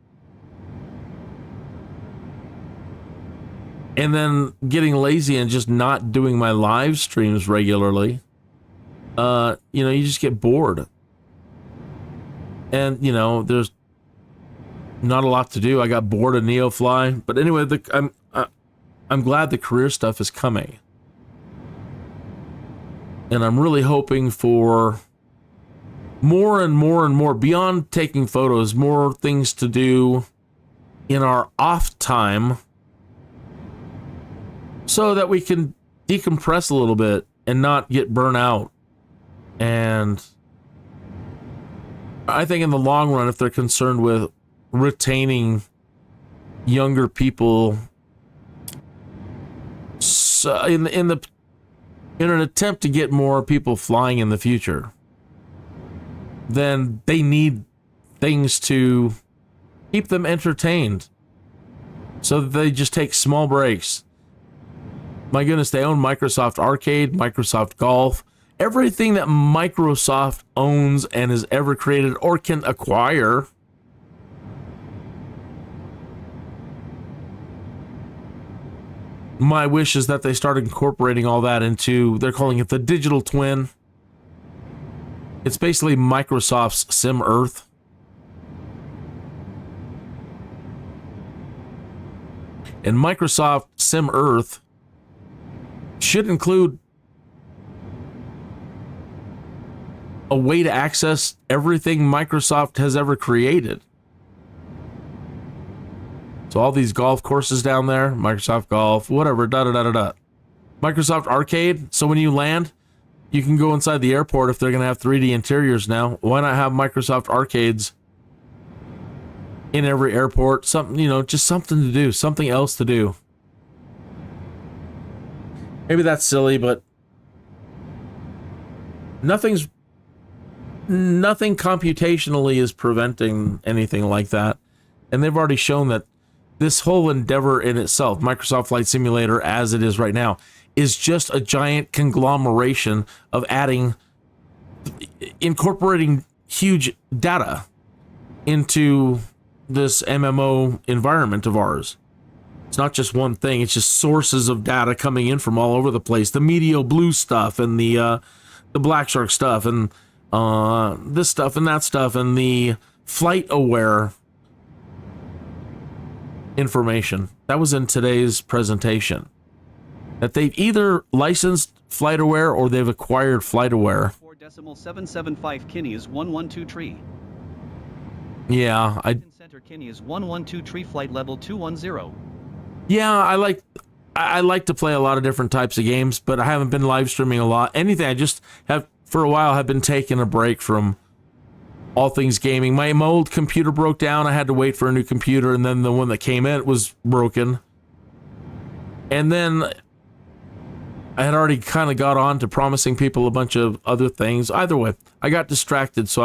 [SPEAKER 1] and then getting lazy and just not doing my live streams regularly, you just get bored. And, there's not a lot to do. I got bored of NEOFLY. But anyway, I'm glad the career stuff is coming. And I'm really hoping for more and more and more, beyond taking photos, more things to do in our off time so that we can decompress a little bit and not get burnt out. And I think in the long run, if they're concerned with retaining younger people, so in an attempt to get more people flying in the future, then they need things to keep them entertained, so that they just take small breaks. My goodness, they own Microsoft Arcade, Microsoft Golf. Everything that Microsoft owns and has ever created or can acquire. My wish is that they start incorporating all that into, they're calling it the digital twin. It's basically Microsoft's Sim Earth. And Microsoft Sim Earth should include a way to access everything Microsoft has ever created. So all these golf courses down there, Microsoft Golf, whatever, da-da-da-da-da. Microsoft Arcade, so when you land, you can go inside the airport if they're going to have 3D interiors now. Why not have Microsoft Arcades in every airport? Something, just something to do, something else to do. Maybe that's silly, but nothing computationally is preventing anything like that. And they've already shown that this whole endeavor in itself, Microsoft Flight Simulator as it is right now, is just a giant conglomeration of incorporating huge data into this MMO environment of ours. It's not just one thing, it's just sources of data coming in from all over the place. The Medio Blue stuff and the Black Shark stuff and this stuff and that stuff and the flight aware information that was in today's presentation, that they've either licensed FlightAware or they've acquired FlightAware.
[SPEAKER 2] 4.775 Kinney is 112 tree.
[SPEAKER 1] Yeah,
[SPEAKER 2] Center Kinney is 112 tree flight level 210.
[SPEAKER 1] Yeah, I like to play a lot of different types of games, but I haven't been live streaming a lot. Anything, I just have for a while have been taking a break from all things gaming. My old computer broke down. I had to wait for a new computer, and then the one that came in was broken. And then I had already kind of got on to promising people a bunch of other things. Either way, I got distracted, so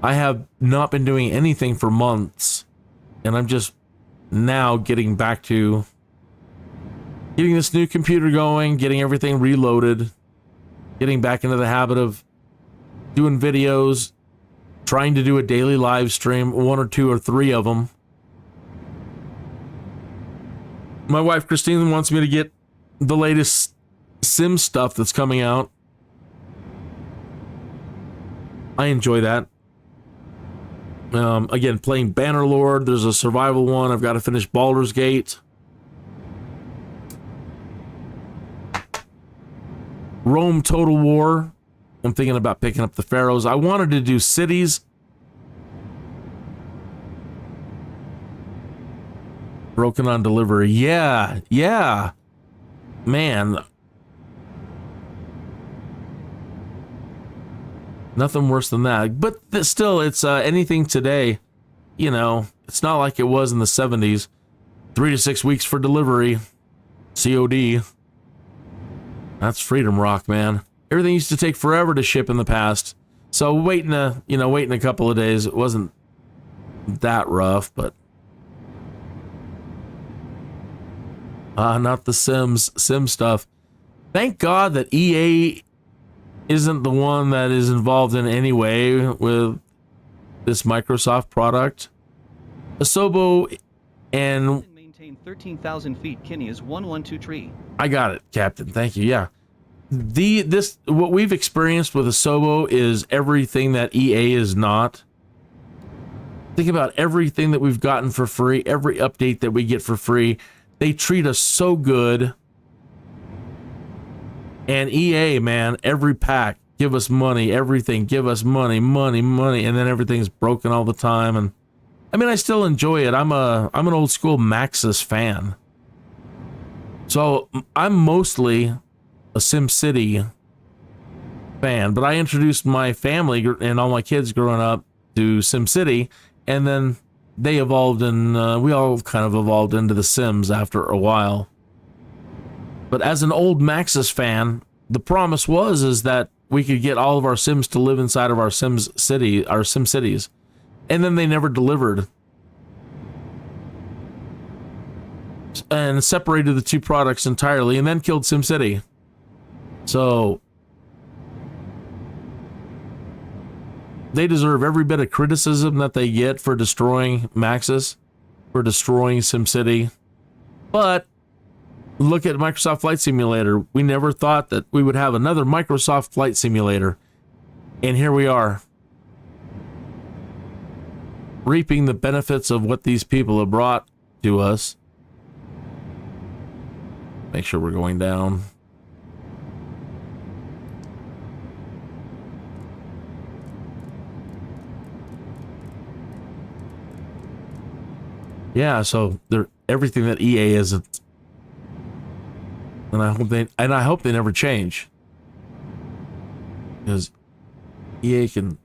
[SPEAKER 1] I have not been doing anything for months, and I'm just now getting back to getting this new computer going, getting everything reloaded, getting back into the habit of doing videos, trying to do a daily live stream, 1 or 2 or 3 of them. My wife Christine wants me to get the latest sim stuff that's coming out. I enjoy that. Again, playing Bannerlord. There's a survival one. I've got to finish Baldur's Gate. Rome Total War. I'm thinking about picking up the Pharaohs. I wanted to do cities. Broken on delivery. Yeah. Man. Nothing worse than that. But still, it's anything today. You know, it's not like it was in the 70s. 3 to 6 weeks for delivery. COD. That's freedom rock, man. Everything used to take forever to ship in the past. So waiting a couple of days, it wasn't that rough, but not the sim stuff. Thank God that EA isn't the one that is involved in any way with this Microsoft product. Asobo and
[SPEAKER 2] maintain 13,000 feet. Kinney is 112 tree.
[SPEAKER 1] I got it, Captain. Thank you. Yeah. What we've experienced with Asobo is everything that EA is not. Think about everything that we've gotten for free, every update that we get for free. They treat us so good. And EA, man, every pack, give us money, everything, give us money, and then everything's broken all the time. And I mean, I still enjoy it. I'm an old school Maxis fan. So I'm mostly a SimCity fan, but I introduced my family and all my kids growing up to SimCity, and then they evolved, and we all kind of evolved into the Sims after a while. But as an old Maxis fan, the promise is that we could get all of our Sims to live inside of our Sim cities, and then they never delivered, and separated the two products entirely, and then killed SimCity. So they deserve every bit of criticism that they get for destroying Maxis, for destroying SimCity. But look at Microsoft Flight Simulator. We never thought that we would have another Microsoft Flight Simulator. And here we are, reaping the benefits of what these people have brought to us. Make sure we're going down. Yeah, so they're everything that EA isn't. And I hope they never change. Because EA can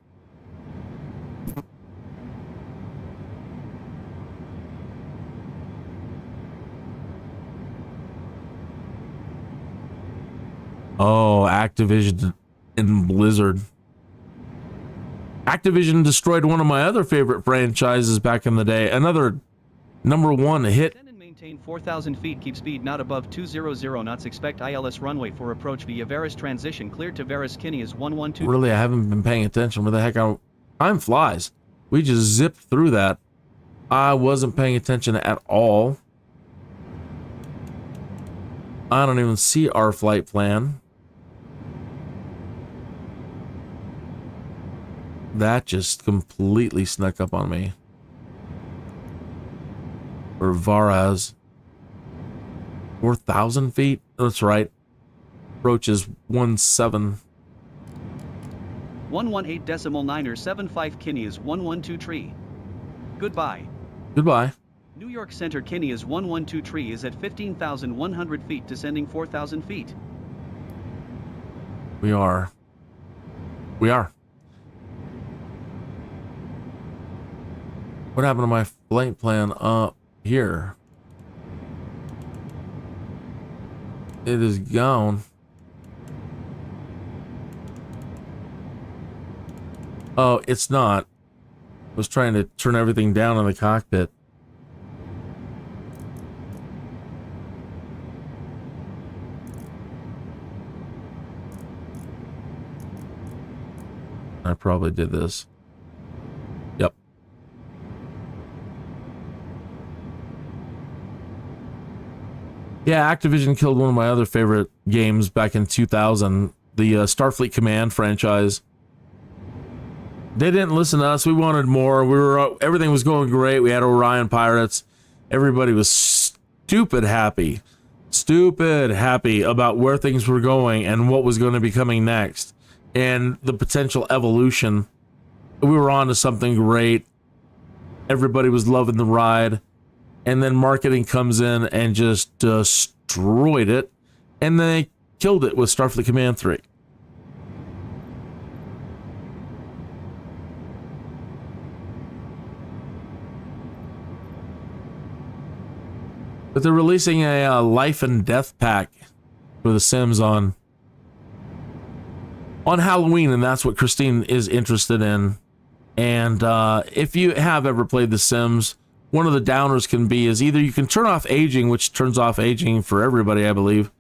[SPEAKER 1] Activision and Blizzard. Activision destroyed one of my other favorite franchises back in the day. Another #1 hit.
[SPEAKER 2] Maintain 4,000 feet. Keep speed not above 200 knots. Expect ILS runway for approach via Varus transition. Cleared to Varus. Kinney is 112.
[SPEAKER 1] Really, I haven't been paying attention. Where the heck time flies. We just zipped through that. I wasn't paying attention at all. I don't even see our flight plan. That just completely snuck up on me. Or Varaz. 4,000 feet? That's right. Approach is 17.
[SPEAKER 2] 118.975. Kinney is 112 tree. Goodbye.
[SPEAKER 1] Goodbye.
[SPEAKER 2] New York Center. Kinney is 112 tree is at 15,100 feet, descending 4,000 feet.
[SPEAKER 1] We are. What happened to my flight plan up here? It is gone. Oh, it's not. I was trying to turn everything down in the cockpit. I probably did this. Yep. Yeah, Activision killed one of my other favorite games back in 2000, the Starfleet Command franchise. They didn't listen to us. We wanted more. Everything was going great. We had Orion Pirates. Everybody was stupid happy about where things were going and what was going to be coming next. And the potential evolution. We were on to something great. Everybody was loving the ride. And then marketing comes in and just destroyed it. And they killed it with Starfleet Command 3. But they're releasing a life and death pack for The Sims on Halloween, and that's what Christine is interested in. And if you have ever played The Sims, one of the downers can be is either you can turn off aging, which turns off aging for everybody, I believe,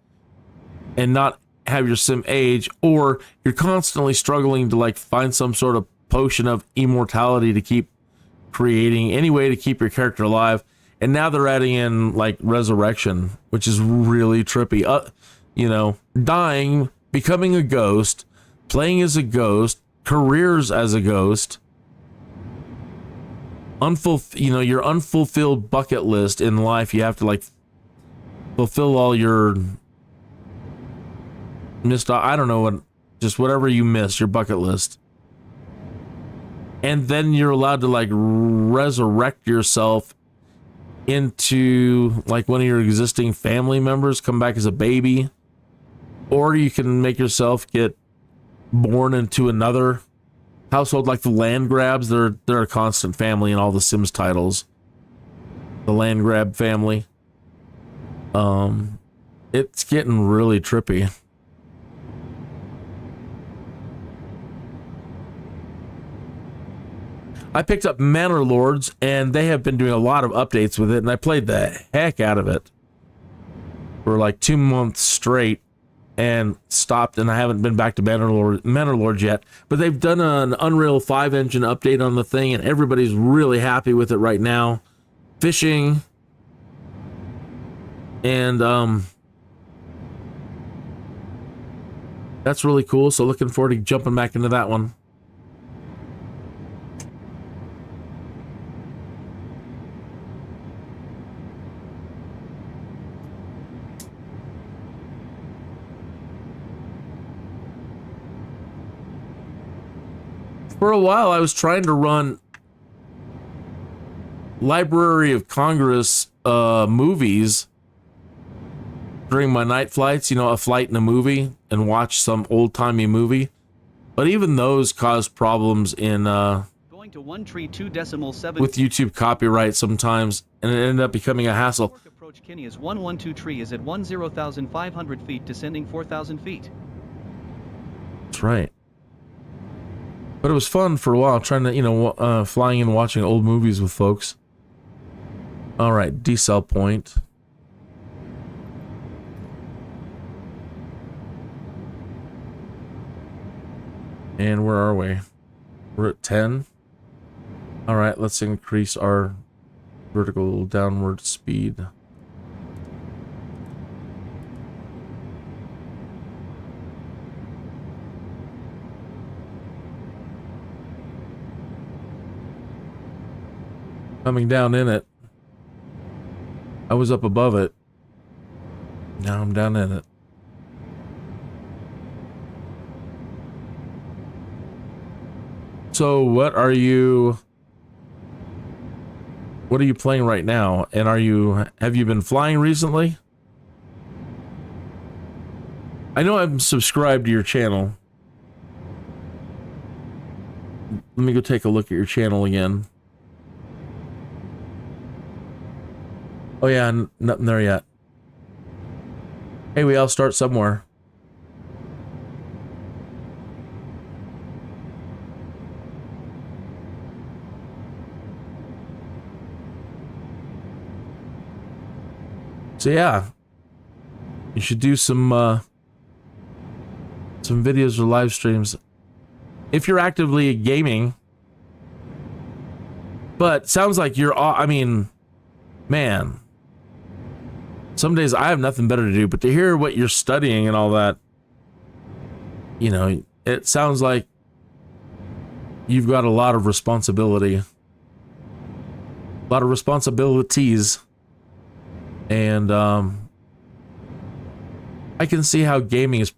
[SPEAKER 1] and not have your sim age, or you're constantly struggling to like find some sort of potion of immortality to keep creating any way to keep your character alive. And now they're adding in like resurrection, which is really trippy. You know, dying, becoming a ghost, playing as a ghost, careers as a ghost, your unfulfilled bucket list in life. You have to like fulfill all your missed. I don't know what, just whatever you miss, your bucket list. And then you're allowed to like resurrect yourself into like one of your existing family members, come back as a baby, or you can make yourself get born into another household, like the land grabs. They're a constant family in all the Sims titles. The land grab family. It's getting really trippy. I picked up Manor Lords, and they have been doing a lot of updates with it, and I played the heck out of it for like 2 months straight and stopped, and I haven't been back to Manor Lords yet. But they've done an Unreal 5 engine update on the thing, and everybody's really happy with it right now. Fishing, and that's really cool, so looking forward to jumping back into that one. For a while, I was trying to run Library of Congress movies during my night flights, you know, a flight in a movie, and watch some old-timey movie. But even those caused problems in
[SPEAKER 2] going to 132.7
[SPEAKER 1] with YouTube copyright sometimes, and it ended up becoming a hassle.
[SPEAKER 2] Approach Kinney is 112 tree is at 10,500 feet, descending 4,000 feet.
[SPEAKER 1] That's right. But it was fun for a while, trying to, you know, flying and watching old movies with folks. All right, decel point. And where are we? We're at 10. All right, let's increase our vertical downward speed. Coming down in it. I was up above it. Now I'm down in it. So what are you playing right now? And have you been flying recently? I know I'm subscribed to your channel. Let me go take a look at your channel again. Oh yeah, nothing there yet. Hey, we all start somewhere. So yeah, you should do some videos or live streams if you're actively gaming. But sounds like you're, I mean, man, some days I have nothing better to do but to hear what you're studying and all that. You know, it sounds like you've got a lot of responsibility, a lot of responsibilities. And I can see how gaming is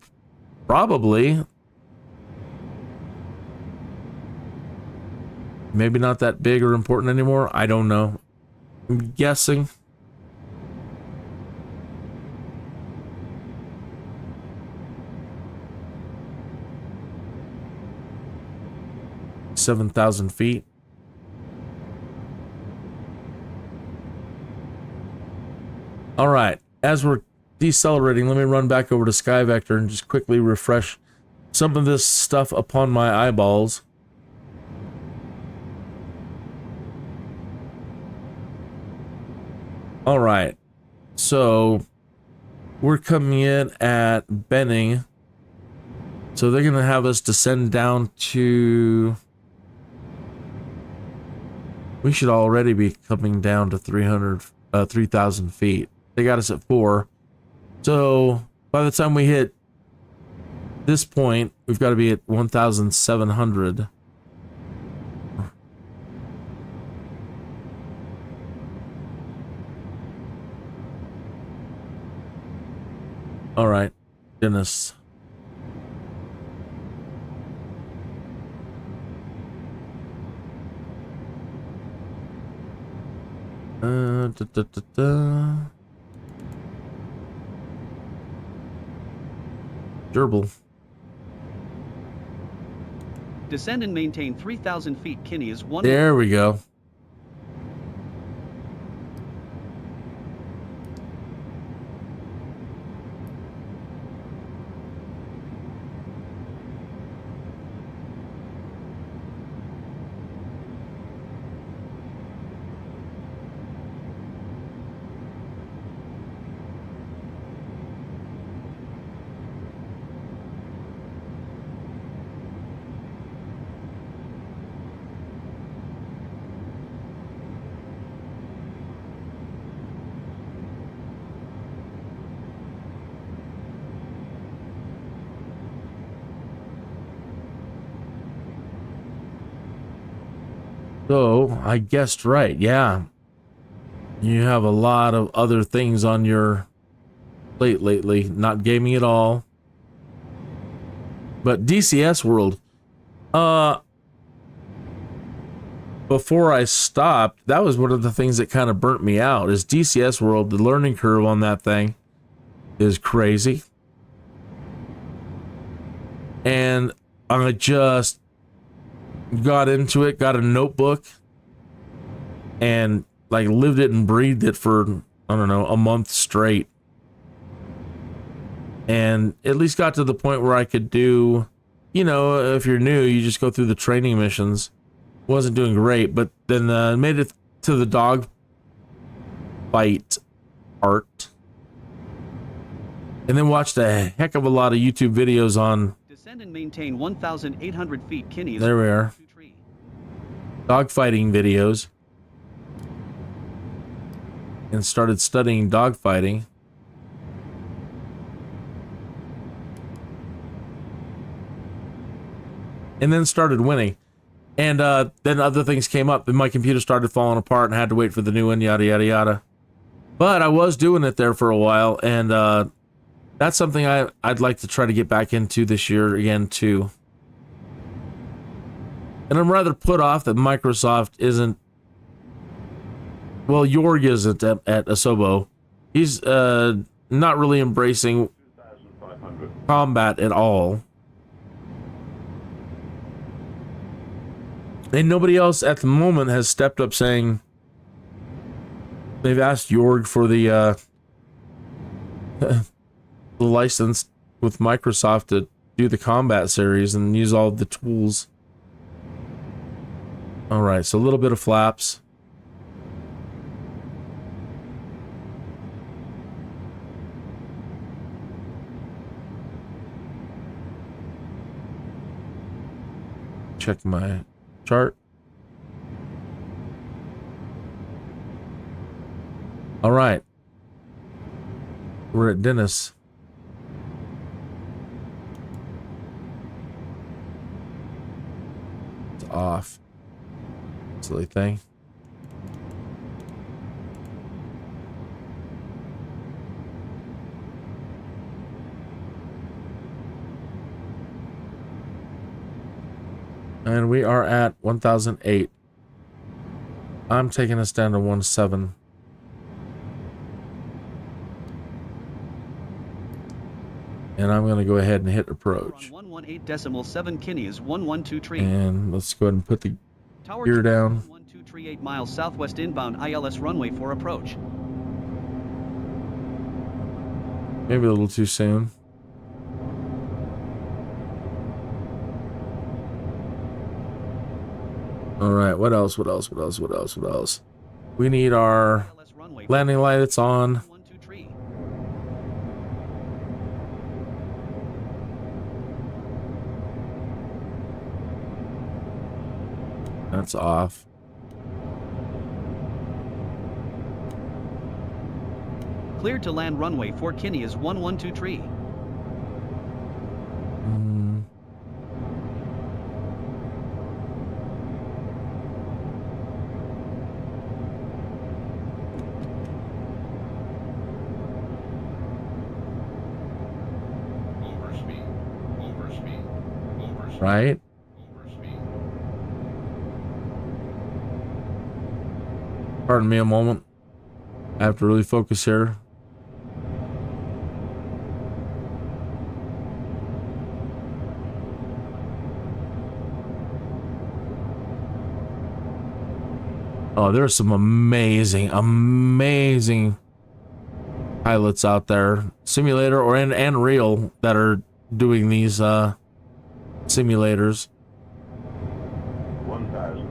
[SPEAKER 1] probably maybe not that big or important anymore. I don't know. I'm guessing. $7,000 feet. All right, as we're decelerating, let me run back over to SkyVector and just quickly refresh some of this stuff upon my eyeballs. All right, so we're coming in at Benning. So they're going to have us descend down to... We should already be coming down to 3,000 feet. They got us at 4. So by the time we hit this point, we've got to be at 1,700. All right, goodness. Gerbil.
[SPEAKER 2] Descend and maintain 3,000 feet. Kinney is 1.
[SPEAKER 1] There we go. So, I guessed right, yeah. You have a lot of other things on your plate lately, not gaming at all. But DCS World, before I stopped, that was one of the things that kind of burnt me out, is DCS World. The learning curve on that thing is crazy. And I just got into it, got a notebook, and like lived it and breathed it for, I don't know, a month straight. And at least got to the point where I could do, you know, if you're new, you just go through the training missions. Wasn't doing great, but then made it to the dog fight part. And then watched a heck of a lot of YouTube videos on...
[SPEAKER 2] Descend and maintain 1,800 feet. Kinney is...
[SPEAKER 1] There we are. Dogfighting videos. And started studying dogfighting. And then started winning. And then other things came up, and my computer started falling apart and I had to wait for the new one, yada, yada, yada. But I was doing it there for a while, and that's something I'd like to try to get back into this year again, too. And I'm rather put off that Microsoft isn't... Well, Jorg isn't at Asobo. He's not really embracing combat at all. And nobody else at the moment has stepped up saying... They've asked Jorg for the... licensed with Microsoft to do the combat series and use all the tools. All right, so a little bit of flaps. Check my chart. All right. We're at Dennis. It's off. Silly thing. And we are at 1008. I'm taking us down to 17. And I'm going to go ahead and hit approach.
[SPEAKER 2] 118.7 Kinney is 112
[SPEAKER 1] And let's go ahead and put the
[SPEAKER 2] Tower
[SPEAKER 1] gear down.
[SPEAKER 2] 1238 miles southwest inbound ILS runway for approach.
[SPEAKER 1] Maybe a little too soon. All right, what else? What else? What else? What else? What else? We need our landing lights on.
[SPEAKER 2] 123.
[SPEAKER 1] That's off.
[SPEAKER 2] Cleared to land runway 4 Kinney is 1123.
[SPEAKER 1] Right? Pardon me a moment. I have to really focus here. Oh, there's some amazing pilots out there, simulator or and real, that are doing these simulators.
[SPEAKER 4] 1000.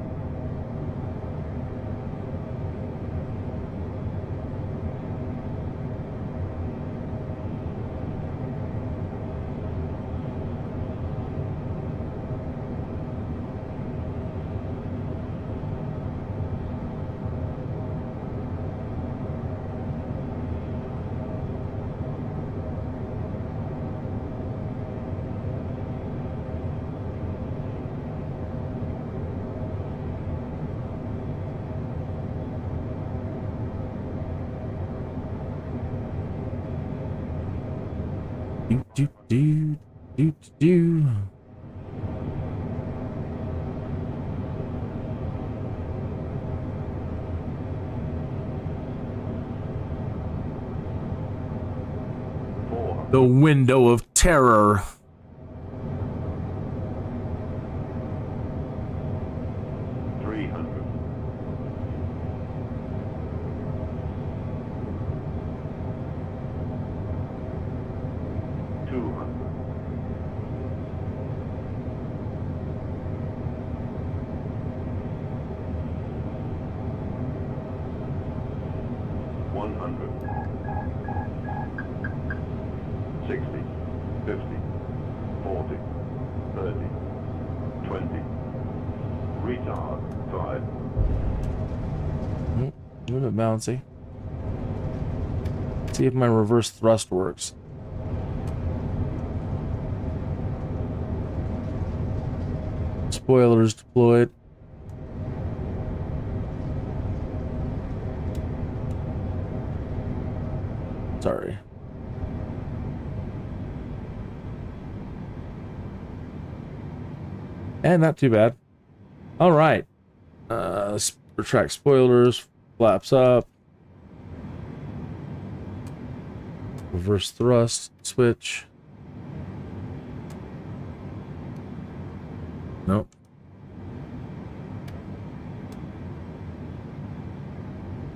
[SPEAKER 1] Do. The window of terror. Bouncy. See if my reverse thrust works. Spoilers deployed. Sorry. And not too bad. All right. Retract spoilers. Flaps up. Reverse thrust. Switch. Nope.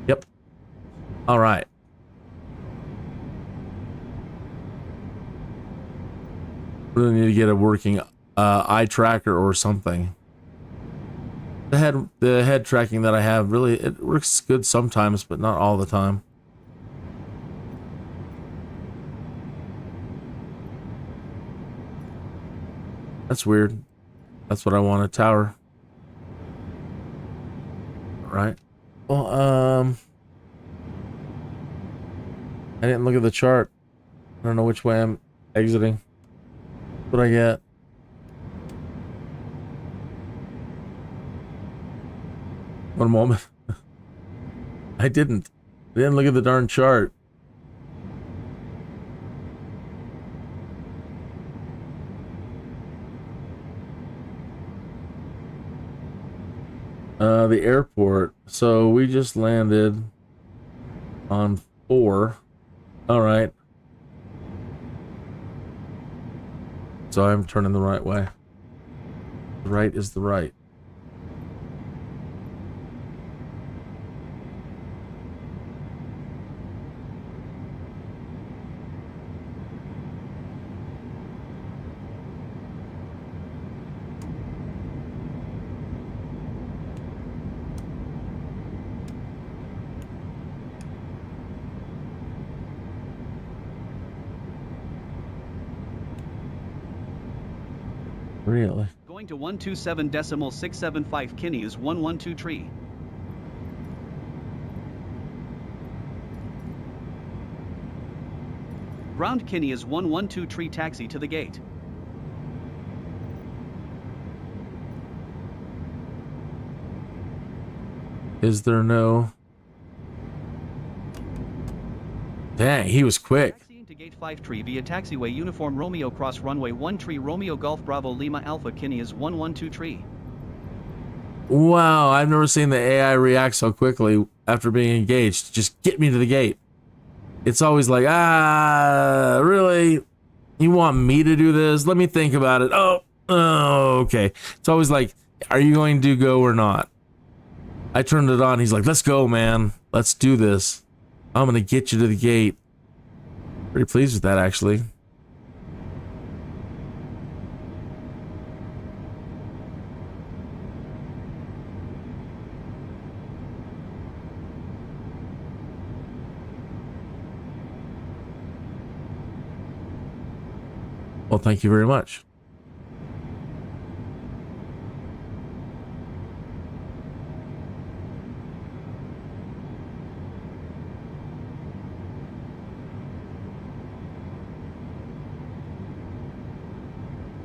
[SPEAKER 1] Yep. All right. Really need to get a working eye tracker or something. The head tracking that I have, really, it works good sometimes, but not all the time. That's weird. That's what I want, a tower. Right. Well, I didn't look at the chart. I don't know which way I'm exiting. What I get? One moment. I didn't look at the darn chart. The airport. So we just landed on 4. All right. So I'm turning the right way. The right is the right. Really?
[SPEAKER 2] Going to 127.675 Kinney is 112 tree. Ground Kinney is 112 tree, taxi to the gate.
[SPEAKER 1] Is there no... Dang, he was quick.
[SPEAKER 2] Taxiing to gate 5 tree via taxiway uniform Romeo cross runway 1 tree Romeo Golf Bravo Lima Alpha Kinney is 112 tree.
[SPEAKER 1] Wow, I've never seen the AI react so quickly after being engaged. Just get me to the gate. It's always like, really? You want me to do this? Let me think about it. Oh, okay. It's always like, are you going to go or not? I turned it on. He's like, let's go, man. Let's do this. I'm going to get you to the gate. Pretty pleased with that, actually. Well, thank you very much.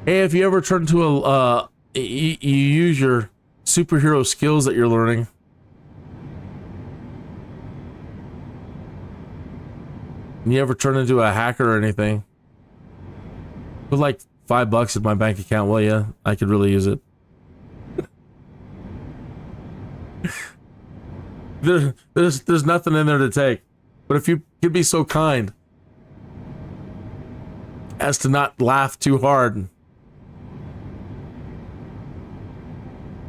[SPEAKER 1] Hey, if you ever turn to a, you use your superhero skills that you're learning. You ever turn into a hacker or anything? Put like $5 in my bank account, will ya? I could really use it. There's nothing in there to take. But if you could be so kind as to not laugh too hard.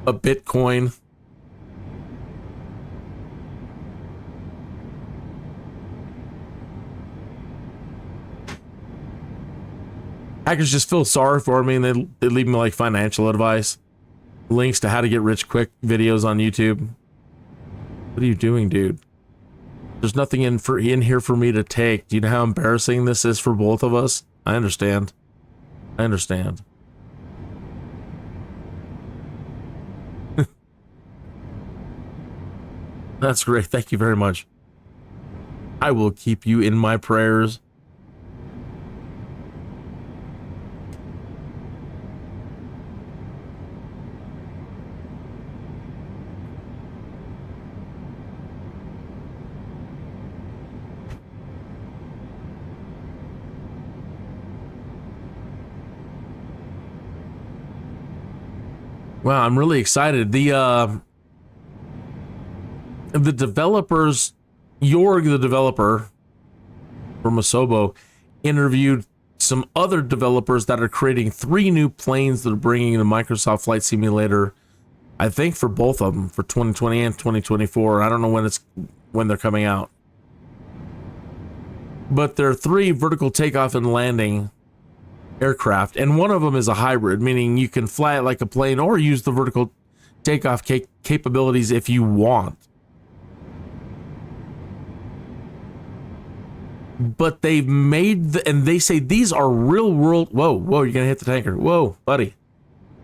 [SPEAKER 1] A Bitcoin. Hackers just feel sorry for me, and they leave me like financial advice, links to how to get rich quick videos on YouTube. What are you doing, dude? There's nothing in here for me to take. Do you know how embarrassing this is for both of us? I understand. I understand. That's great. Thank you very much. I will keep you in my prayers. Wow, I'm really excited. The developers, Jorg, the developer from Asobo, interviewed some other developers that are creating 3 new planes that are bringing the Microsoft Flight Simulator, I think for both of them, for 2020 and 2024. I don't know when they're coming out. But there are 3 vertical takeoff and landing aircraft, and one of them is a hybrid, meaning you can fly it like a plane or use the vertical takeoff capabilities if you want. But they've made and they say these are real world. Whoa, you're gonna hit the tanker. Whoa, buddy.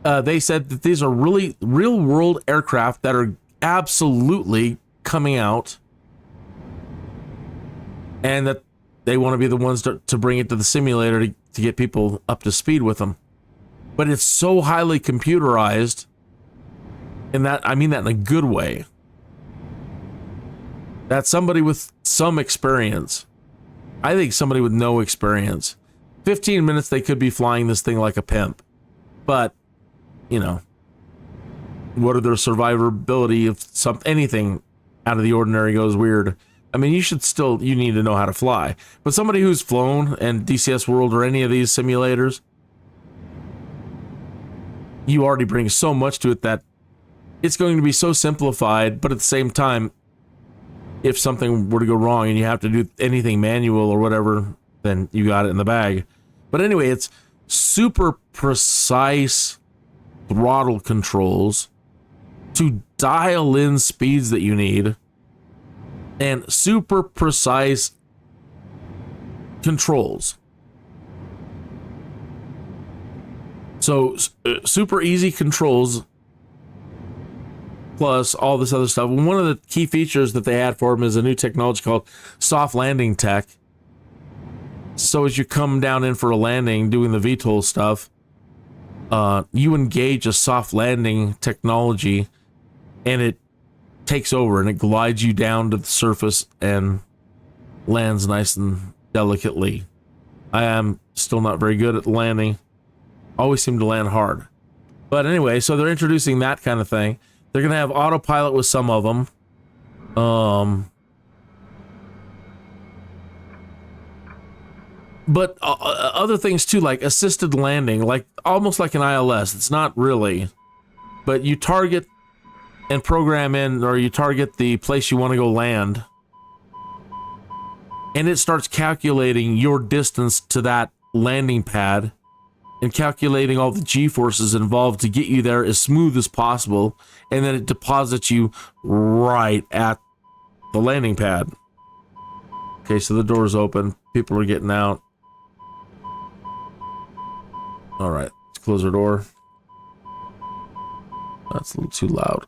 [SPEAKER 1] They said that these are really real world aircraft that are absolutely coming out, and that they want to be the ones to bring it to the simulator to get people up to speed with them. But it's so highly computerized, and that I mean that in a good way, that somebody with some experience, I think somebody with no experience, 15 minutes they could be flying this thing like a pimp. But, you know, what are their survivability if anything out of the ordinary goes weird? I mean, you need to know how to fly. But somebody who's flown in DCS World or any of these simulators, you already bring so much to it that it's going to be so simplified, but at the same time, if something were to go wrong and you have to do anything manual or whatever, then you got it in the bag. But anyway, it's super precise throttle controls to dial in speeds that you need, and super precise controls. So super easy controls plus all this other stuff. One of the key features that they had for them is a new technology called soft landing tech. So as you come down in for a landing doing the VTOL stuff, you engage a soft landing technology and it takes over and it glides you down to the surface and lands nice and delicately. I am still not very good at landing. Always seem to land hard. But anyway, so they're introducing that kind of thing. They're going to have autopilot with some of them. But other things too, like assisted landing, like almost like an ILS. It's not really, but you target and program in, or you target the place you want to go land, and it starts calculating your distance to that landing pad and calculating all the G-forces involved to get you there as smooth as possible, and then it deposits you right at the landing pad. Okay, so the door's open. People are getting out. All right, let's close our door. That's a little too loud.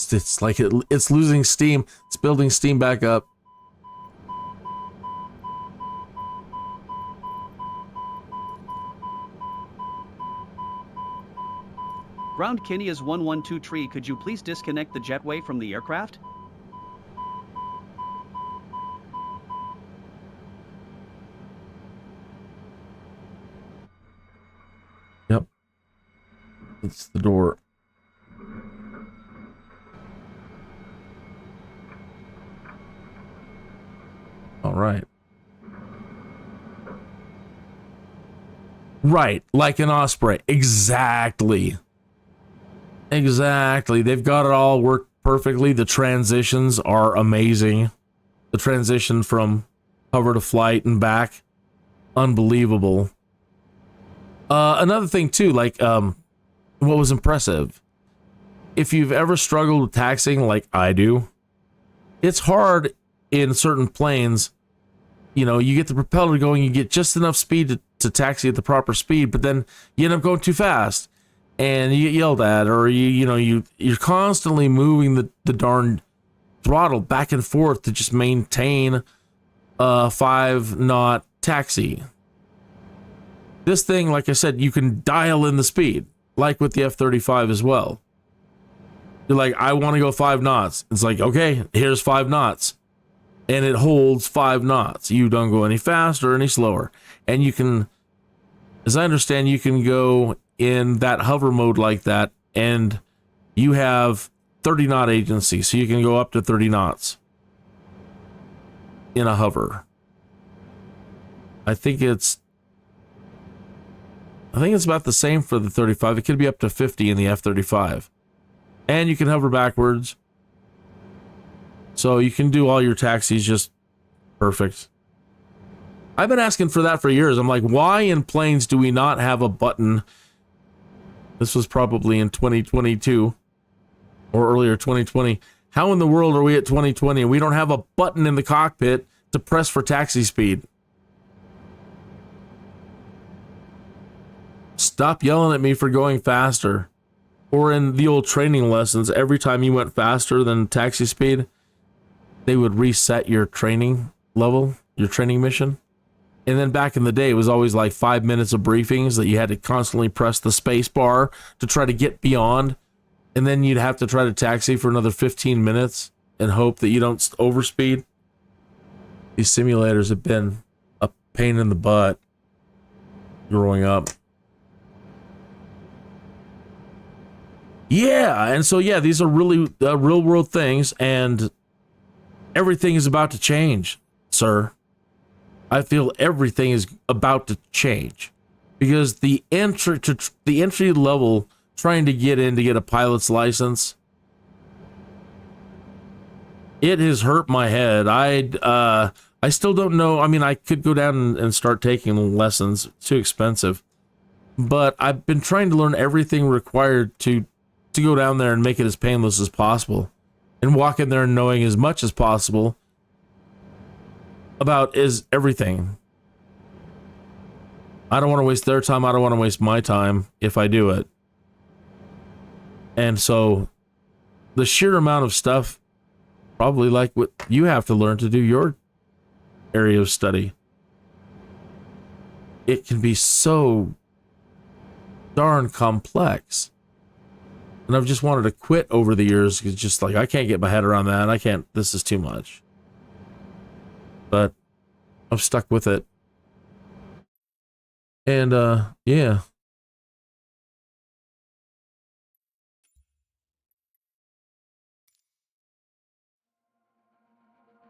[SPEAKER 1] It's like it's losing steam. It's building steam back up.
[SPEAKER 2] Ground Kinia's 112 tree, could you please disconnect the jetway from the aircraft?
[SPEAKER 1] Yep. It's the door. All right. Right, like an Osprey. Exactly. Exactly. They've got it all worked perfectly. The transitions are amazing. The transition from hover to flight and back, unbelievable. Another thing too, like what was impressive, if you've ever struggled with taxiing like I do, it's hard in certain planes. You know, you get the propeller going, you get just enough speed to taxi at the proper speed, but then you end up going too fast and you get yelled at, or you're constantly moving the darn throttle back and forth to just maintain a 5-knot taxi. This thing, like I said, you can dial in the speed, like with the F-35 as well. You're like, I want to go 5 knots. It's like, okay, here's 5 knots. And it holds 5 knots. You don't go any faster or any slower. And you can, as I understand, you can go in that hover mode like that, and you have 30 knot agency, so you can go up to 30 knots in a hover. I think it's I think it's about the same for the 35. It could be up to 50 in the F-35. And you can hover backwards. So you can do all your taxis just perfect. I've been asking for that for years. I'm like, why in planes do we not have a button? This was probably in 2022 or earlier 2020. How in the world are we at 2020 and we don't have a button in the cockpit to press for taxi speed? Stop yelling at me for going faster. Or in the old training lessons, every time you went faster than taxi speed, they would reset your training level, your training mission. And then back in the day, it was always like 5 minutes of briefings that you had to constantly press the space bar to try to get beyond. And then you'd have to try to taxi for another 15 minutes and hope that you don't overspeed. These simulators have been a pain in the butt growing up. Yeah, and so yeah, these are really real world things, and everything is about to change, sir. I feel everything is about to change because the entry level trying to get in to get a pilot's license, it has hurt my head. I still don't know. I mean, I could go down and start taking lessons. It's too expensive, but I've been trying to learn everything required to go down there and make it as painless as possible, and walk in there knowing as much as possible about everything. I don't want to waste their time. I don't want to waste my time if I do it. And so the sheer amount of stuff, probably like what you have to learn to do your area of study, it can be so darn complex. And I've just wanted to quit over the years. It's just like, I can't get my head around that. I can't, this is too much. But I'm stuck with it. And, yeah.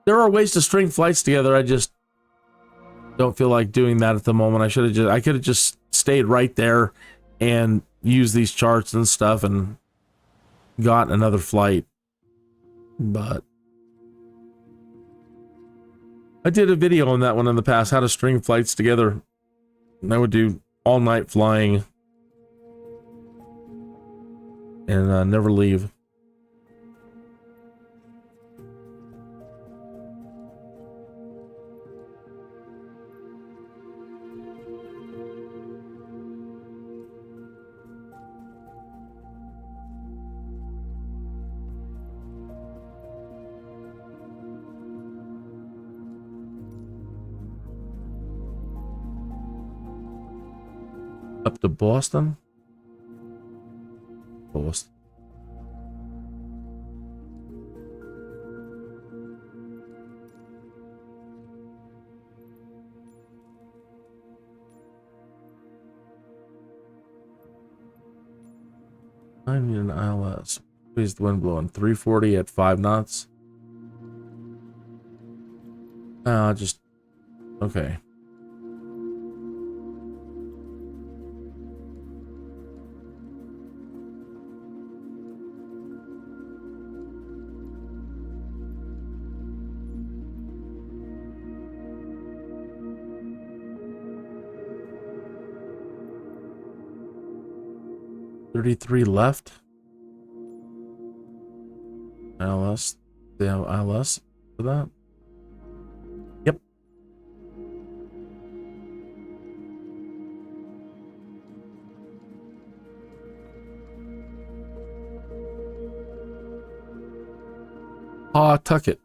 [SPEAKER 1] There are ways to string flights together. I just don't feel like doing that at the moment. I could have just stayed right there and used these charts and stuff and got another flight. But I did a video on that one in the past, how to string flights together. And I would do all night flying and never leave. Up to Boston? Boston. I need an ILS. Please, the wind blowing 340 at 5 knots. Just okay. $33 left. ILS. They have ILS for that? Yep. Tucket.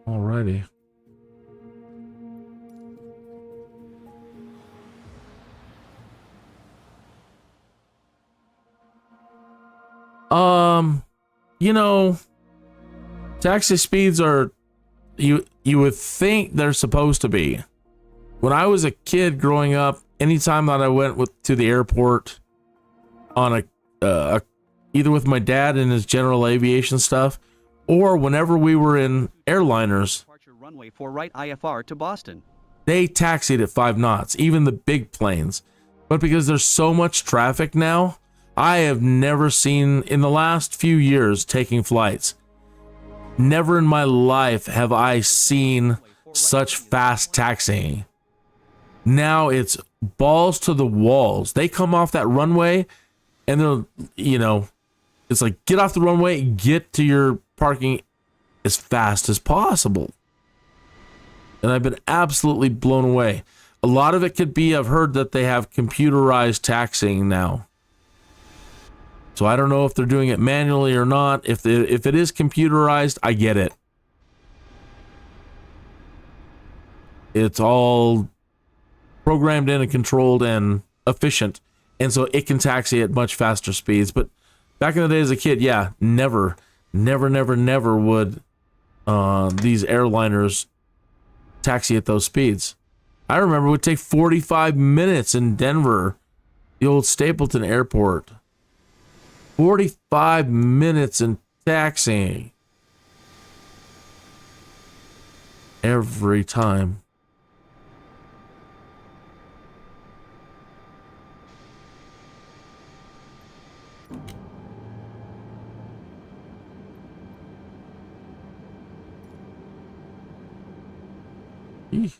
[SPEAKER 1] Alrighty. You know, taxi speeds are you would think they're supposed to be. When I was a kid growing up, anytime that I went to the airport on a either with my dad and his general aviation stuff, or whenever we were in airliners,
[SPEAKER 2] Departure runway 4 right IFR to Boston.
[SPEAKER 1] they taxied at 5 knots, even the big planes. But because there's so much traffic now, I have never seen, in the last few years taking flights, never in my life have I seen such fast taxiing. Now it's balls to the walls. They come off that runway and they'll, you know, it's like, get off the runway, get to your parking as fast as possible. And I've been absolutely blown away. A lot of it could be, I've heard that they have computerized taxiing now. So I don't know if they're doing it manually or not. If it is computerized, I get it. It's all programmed in and controlled and efficient. And so it can taxi at much faster speeds. But back in the day as a kid, yeah, never would these airliners taxi at those speeds. I remember it would take 45 minutes in Denver, the old Stapleton Airport. 45 minutes in taxiing. Every time. Eesh.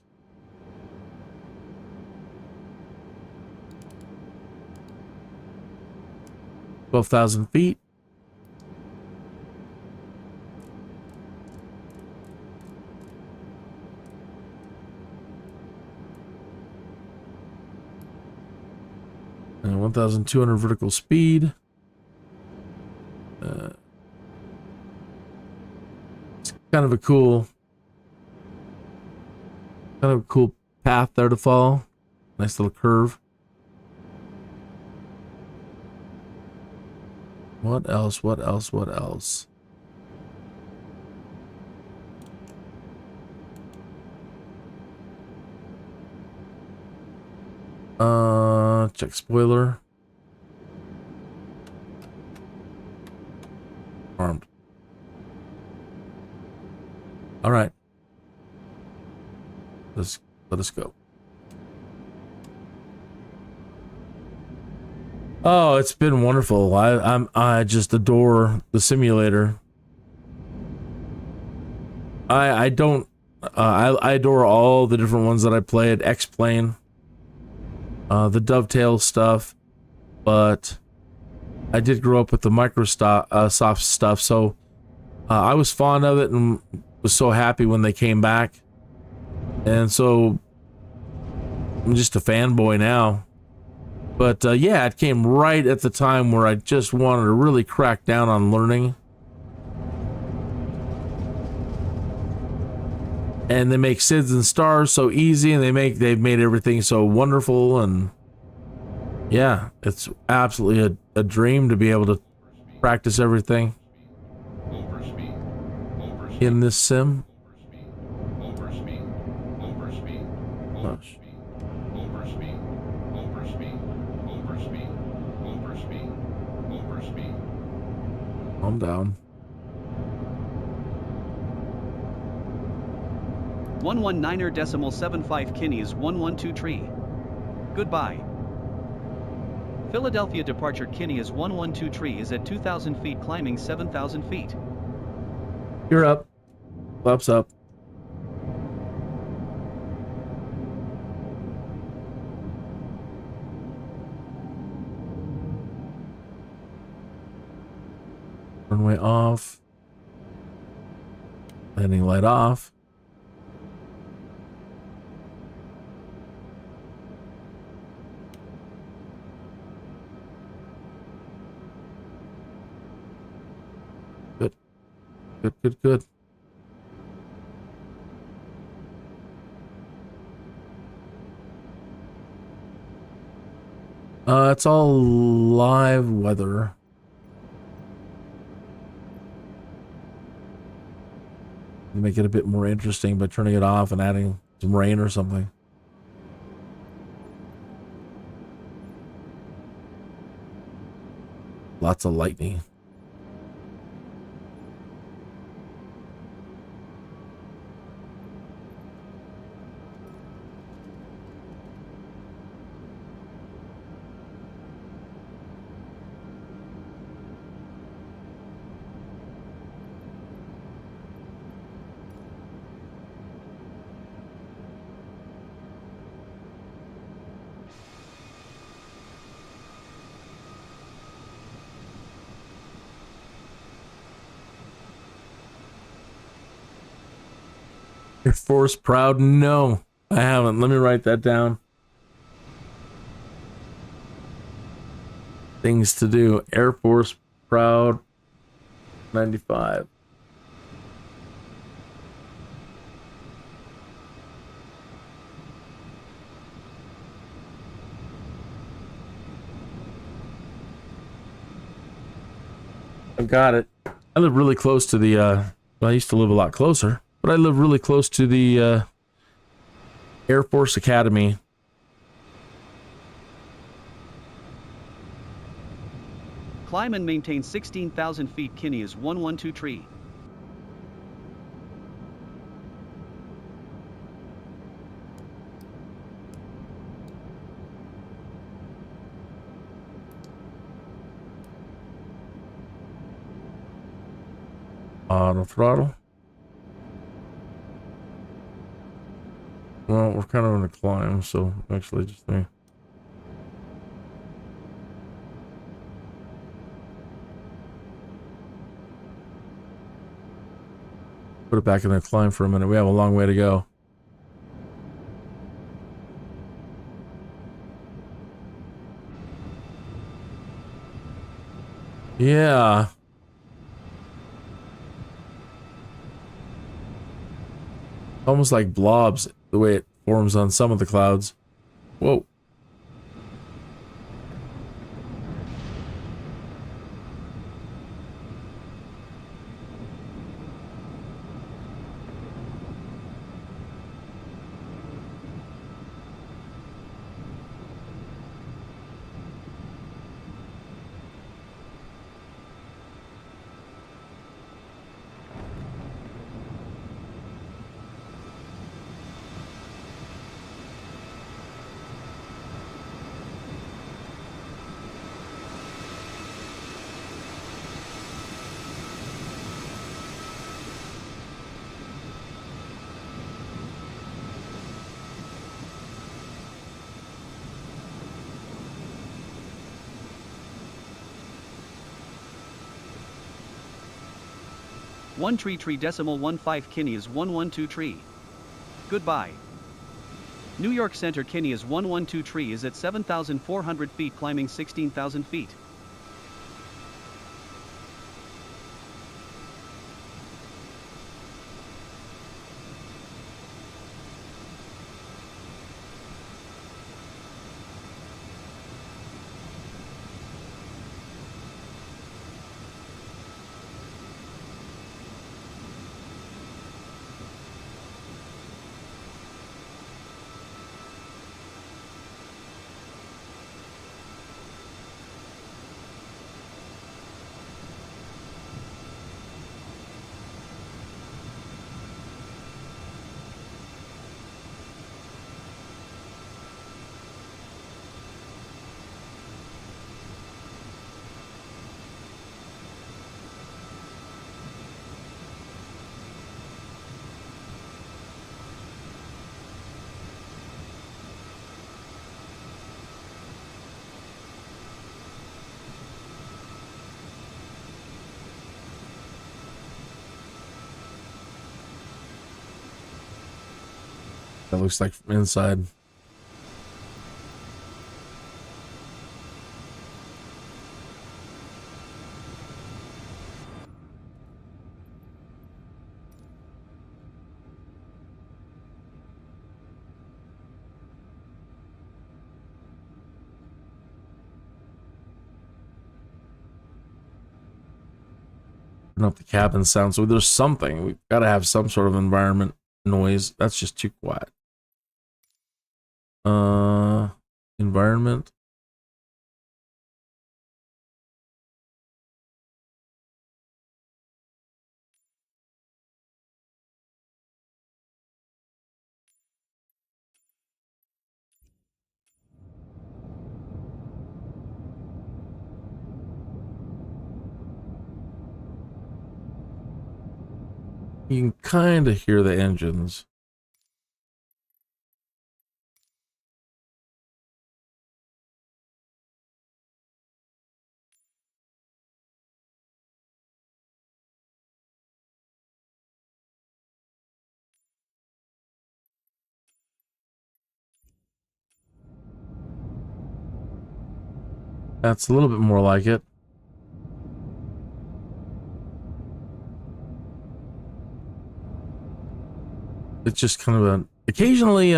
[SPEAKER 1] 12,000 feet. And 1,200 vertical speed. It's kind of a cool path there to follow. Nice little curve. What else? What else? What else? Check spoiler. Armed. All right. Let us go. Oh, it's been wonderful. I just adore the simulator. I adore all the different ones that I played. X-Plane, the dovetail stuff, but I did grow up with the Microsoft stuff, so I was fond of it and was so happy when they came back. And so I'm just a fanboy now. But yeah, it came right at the time where I just wanted to really crack down on learning. And they make SIDS and stars so easy, and they've made everything so wonderful. And yeah, it's absolutely a dream to be able to practice everything in this sim. Gosh. Calm down.
[SPEAKER 2] 119.75 Kinney's 112 tree. Goodbye. Philadelphia departure Kinney's 112 tree is at 2,000 feet climbing 7,000 feet.
[SPEAKER 1] You're up. Flaps up. Runway off. Landing light off. Good. Good, good, good. It's all live weather. Make it a bit more interesting by turning it off and adding some rain or something. Lots of lightning. Air Force proud? No, I haven't. Let me write that down. Things to do. Air Force proud 95. I got it. I live really close to the, well, I used to live a lot closer, but I live really close to the Air Force Academy.
[SPEAKER 2] Climb and maintain 16,000 feet. Kinney is 112 tree.
[SPEAKER 1] Auto throttle. Well, we're kind of in a climb, so actually just me. Put it back in the climb for a minute. We have a long way to go. Yeah. Almost like blobs, the way it forms on some of the clouds. Whoa.
[SPEAKER 2] One tree decimal 15 Kinney is 112 tree. Goodbye. New York Center Kinney is 112 tree is at 7,400 feet climbing 16,000 feet.
[SPEAKER 1] That looks like from inside. Turn up the cabin sound. So there's something. We've got to have some sort of environment noise. That's just too quiet. Environment. You can kind of hear the engines. That's a little bit more like it. It's just kind of a occasionally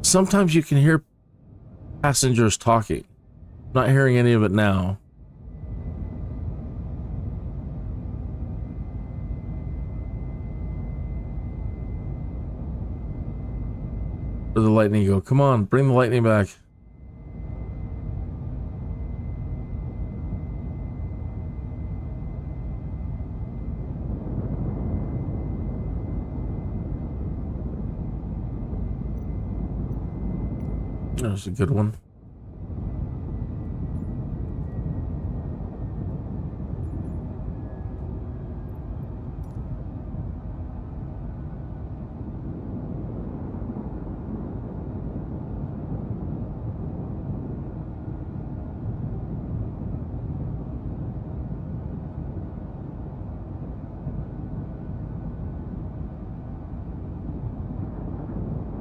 [SPEAKER 1] sometimes you can hear passengers talking. Not hearing any of it now. Where'd the lightning go? Come on, bring the lightning back. There's a good one.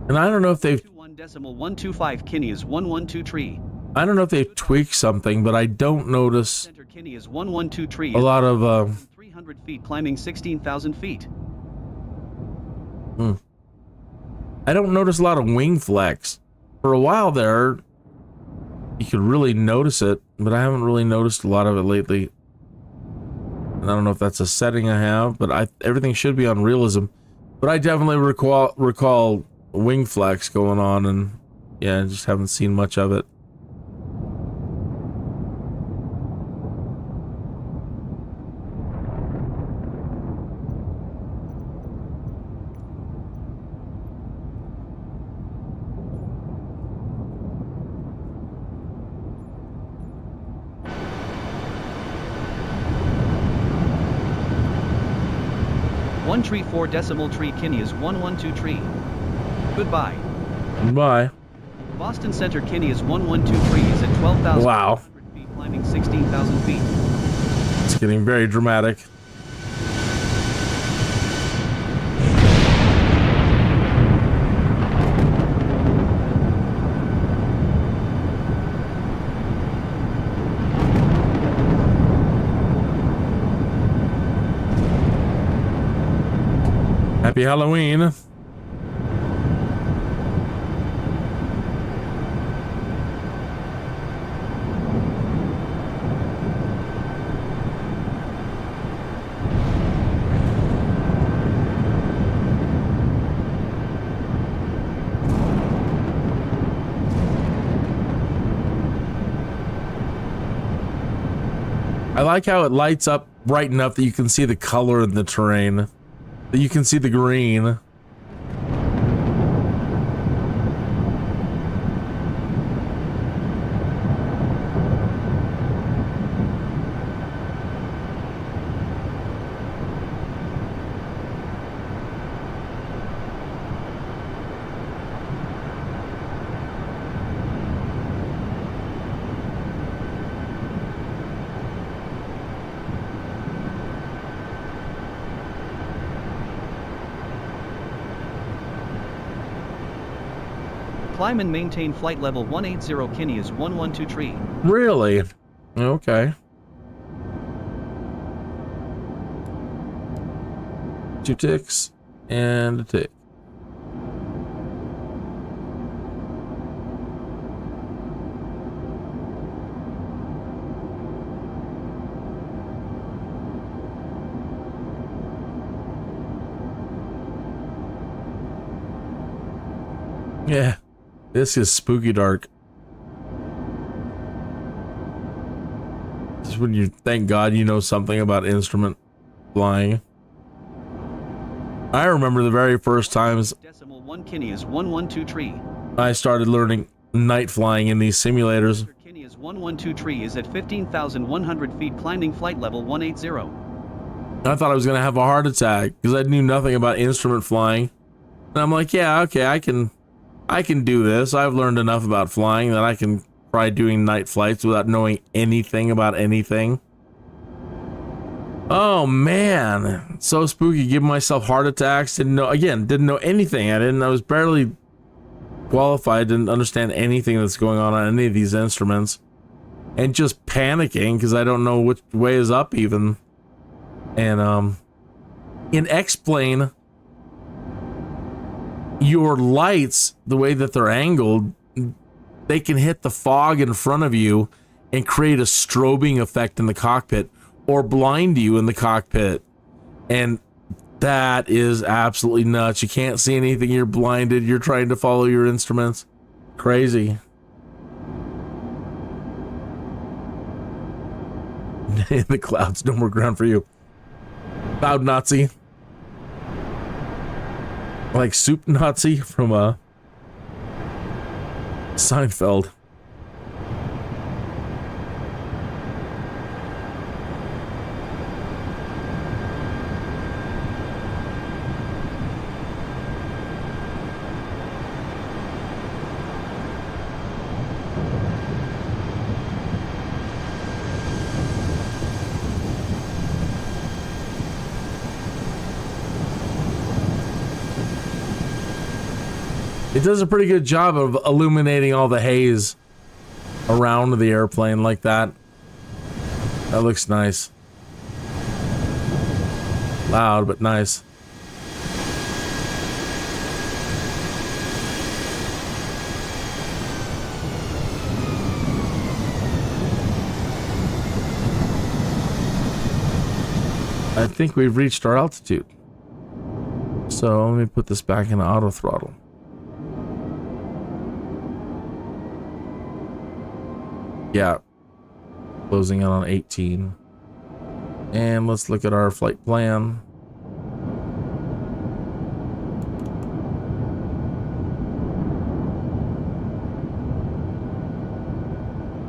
[SPEAKER 1] And I don't know if they've
[SPEAKER 2] 1.125 Kinney is 112 tree.
[SPEAKER 1] I don't know if they've tweaked something, but I don't notice
[SPEAKER 2] Center Kinney is 112 tree.
[SPEAKER 1] a lot of
[SPEAKER 2] 300 feet climbing 16,000 feet.
[SPEAKER 1] I don't notice a lot of wing flex. For a while there, you could really notice it, but I haven't really noticed a lot of it lately. And I don't know if that's a setting I have, but everything should be on realism. But I definitely recall wing flex going on, and yeah, I just haven't seen much of it.
[SPEAKER 2] One tree 4 decimal tree Kinney is 112 tree. Goodbye.
[SPEAKER 1] Bye.
[SPEAKER 2] Boston Center Kinney is 112 tree is at 12,000
[SPEAKER 1] Wow.
[SPEAKER 2] feet climbing 16,000 feet.
[SPEAKER 1] It's getting very dramatic. Happy Halloween. I like how it lights up bright enough that you can see the color in the terrain. That you can see the green.
[SPEAKER 2] Climb and maintain flight level 180 Kinney is 112 tree.
[SPEAKER 1] Really? Okay. 2 ticks and a tick. Yeah. This is spooky dark. This is when you thank God you know something about instrument flying. I remember the very first times
[SPEAKER 2] Decimal 1 Kinney is 112 tree.
[SPEAKER 1] I started learning night flying in these simulators.
[SPEAKER 2] Kinney is 112 tree is at 15,100 feet climbing flight level 180.
[SPEAKER 1] I thought I was going to have a heart attack because I knew nothing about instrument flying. And I'm like, yeah, okay, I can do this. I've learned enough about flying that I can try doing night flights without knowing anything about anything. Oh man, so spooky. Giving myself heart attacks. Didn't know anything. I was barely qualified, didn't understand anything that's going on any of these instruments, and just panicking because I don't know which way is up even. And in X-plane, your lights, the way that they're angled, they can hit the fog in front of you and create a strobing effect in the cockpit or blind you in the cockpit. And that is absolutely nuts. You can't see anything. You're blinded. You're trying to follow your instruments. Crazy. In the clouds, no more ground for you. Cloud Nazi. Like Soup Nazi from Seinfeld. It does a pretty good job of illuminating all the haze around the airplane like that. That looks nice. Loud, but nice. I think we've reached our altitude. So let me put this back in auto throttle. Yeah, closing in on 18. And let's look at our flight plan.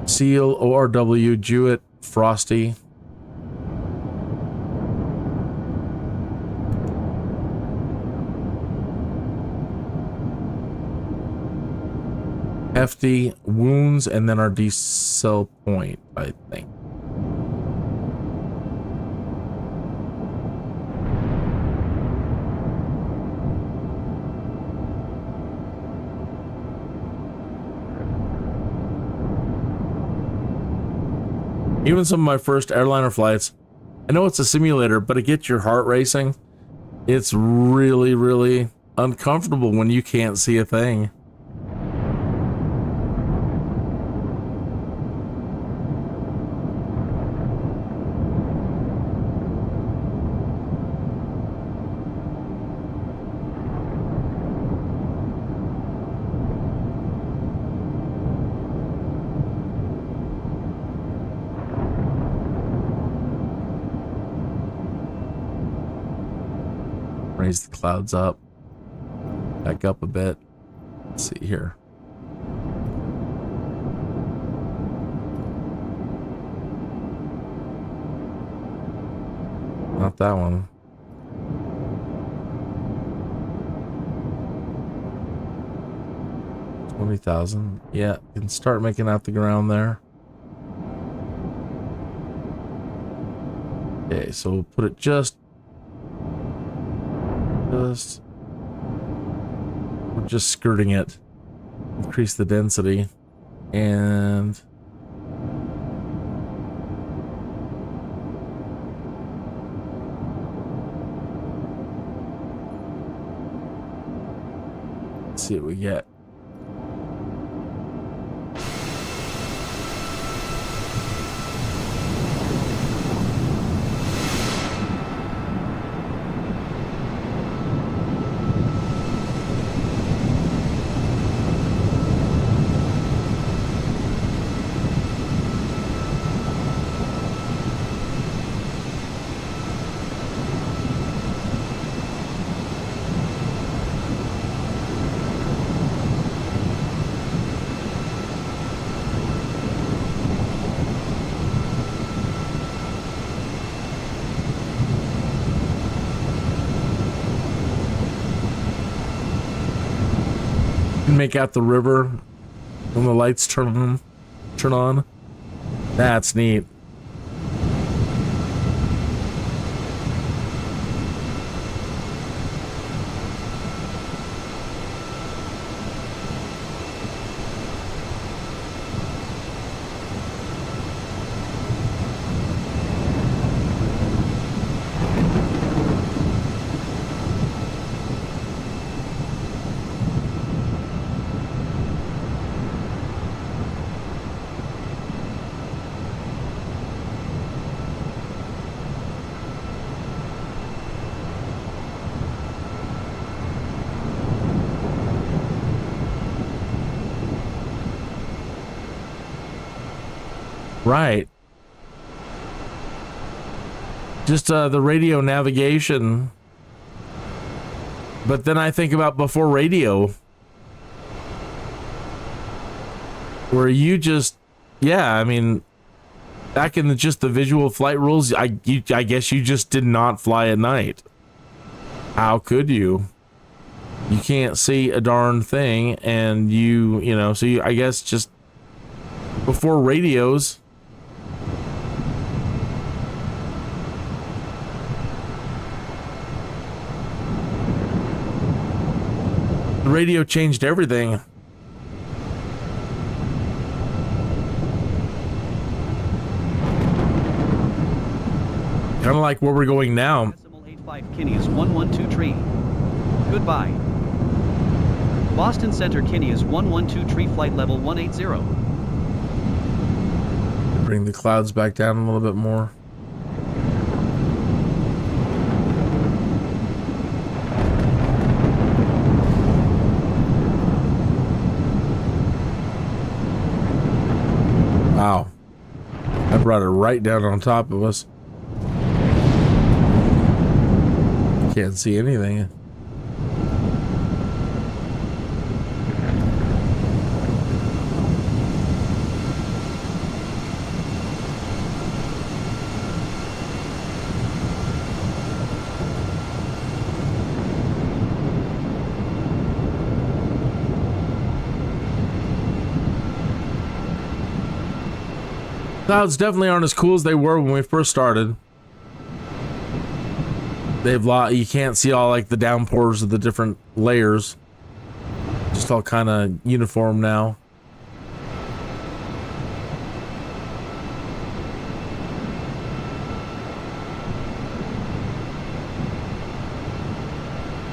[SPEAKER 1] Seal, ORW, Jewett, Frosty. Hefty, wounds, and then our decel point, I think. Even some of my first airliner flights, I know it's a simulator, but it gets your heart racing. It's really, really uncomfortable when you can't see a thing. Raise the clouds up, back up a bit. Let's see here. Not that one. $20,000. Yeah, you can start making out the ground there. Okay, so we'll put it just we're just skirting it. Increase the density and let's see what we get. You can make out the river when the lights turn on. That's neat. Right. Just the radio navigation. But then I think about before radio, where you just, yeah, I mean, back in just the visual flight rules, I guess you just did not fly at night. How could you? You can't see a darn thing, and I guess just before radios, the radio changed everything. Kind of like where we're going now.
[SPEAKER 2] 85 Kinney is 112 tree. Goodbye. Boston Center Kinney is 112 tree, flight level 180.
[SPEAKER 1] Bring the clouds back down a little bit more. Wow. I brought it right down on top of us. Can't see anything. Clouds definitely aren't as cool as they were when we first started. You can't see all like the downpours of the different layers. Just all kind of uniform now.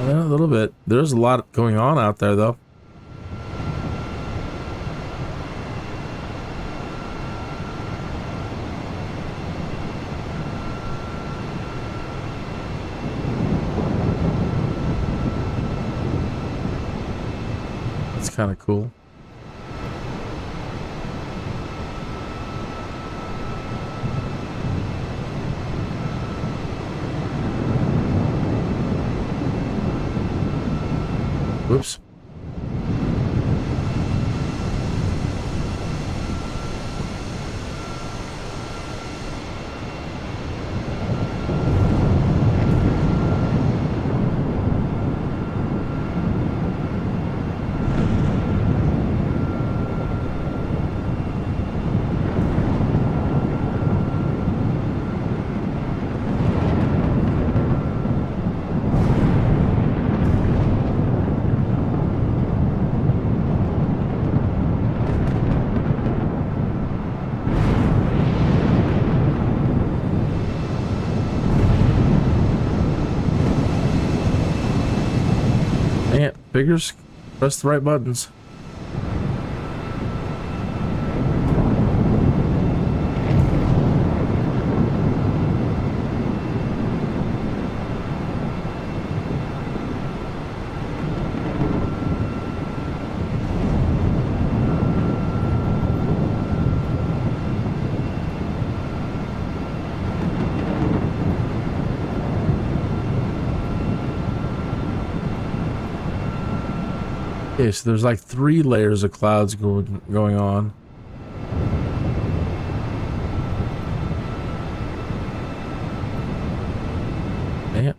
[SPEAKER 1] A little bit. There's a lot going on out there though. Kind of cool. Whoops. Figures, press the right buttons. Okay, so there's like 3 layers of clouds going on. Yeah.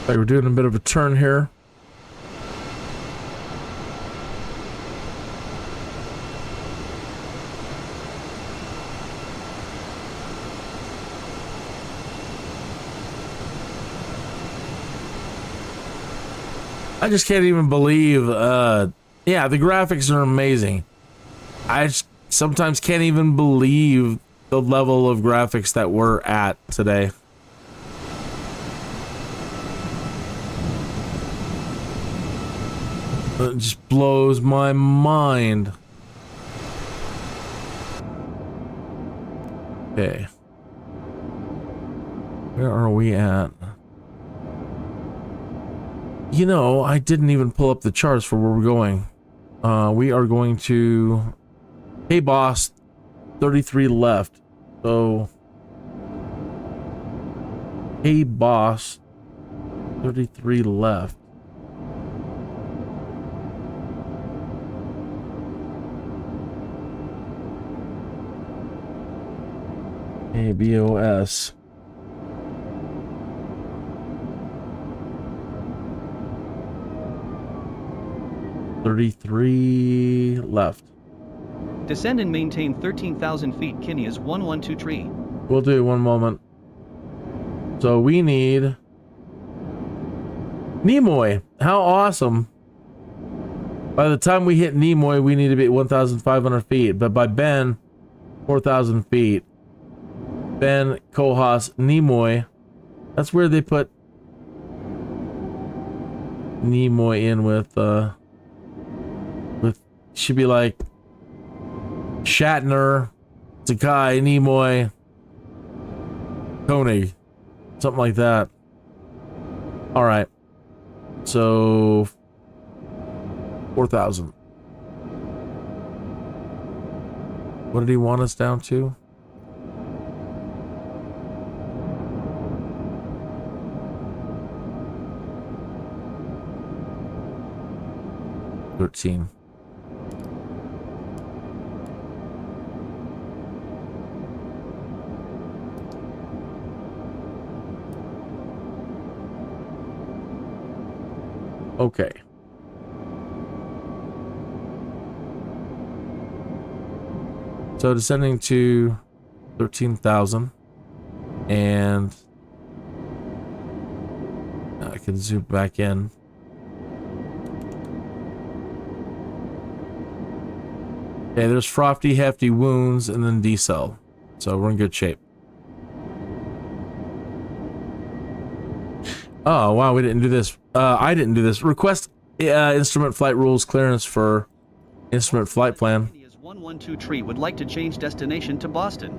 [SPEAKER 1] Like we're doing a bit of a turn here. I just can't even believe, yeah, the graphics are amazing. I just sometimes can't even believe the level of graphics that we're at today. It just blows my mind. Okay. Where are we at? You know, I didn't even pull up the charts for where we're going. We are going to... Hey, boss. 33 left. So... Hey, boss. 33 left. Hey, BOS. $33 left.
[SPEAKER 2] Descend and maintain 13,000 feet. Kinney is 112 tree.
[SPEAKER 1] We'll do one moment. So we need Nimoy. How awesome. By the time we hit Nimoy, we need to be at 1,500 feet. But by Ben, 4,000 feet. Ben, Kohas, Nimoy. That's where they put Nimoy in with should be like Shatner, Sakai, Nimoy, Koenig, something like that. All right, so 4,000. What did he want us down to? $13. Okay. So descending to 13,000, and I can zoom back in. Okay, there's frothy, hefty wounds, and then decel. So we're in good shape. Oh, wow, we didn't do this. I didn't do this. Request instrument flight rules clearance for instrument flight plan.
[SPEAKER 2] Kinney is 112 tree. Would like to change destination to Boston.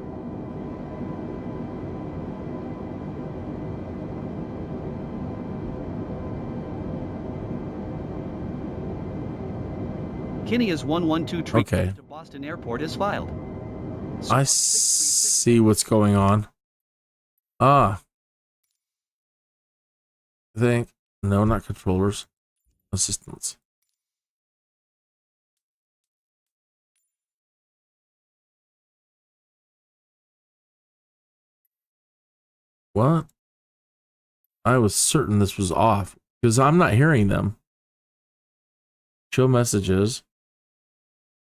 [SPEAKER 2] Kinney is 112 tree.
[SPEAKER 1] Okay.
[SPEAKER 2] To Boston Airport is filed.
[SPEAKER 1] I see what's going on. Ah. I think. No, not controllers. Assistants. What? I was certain this was off because I'm not hearing them. Show messages.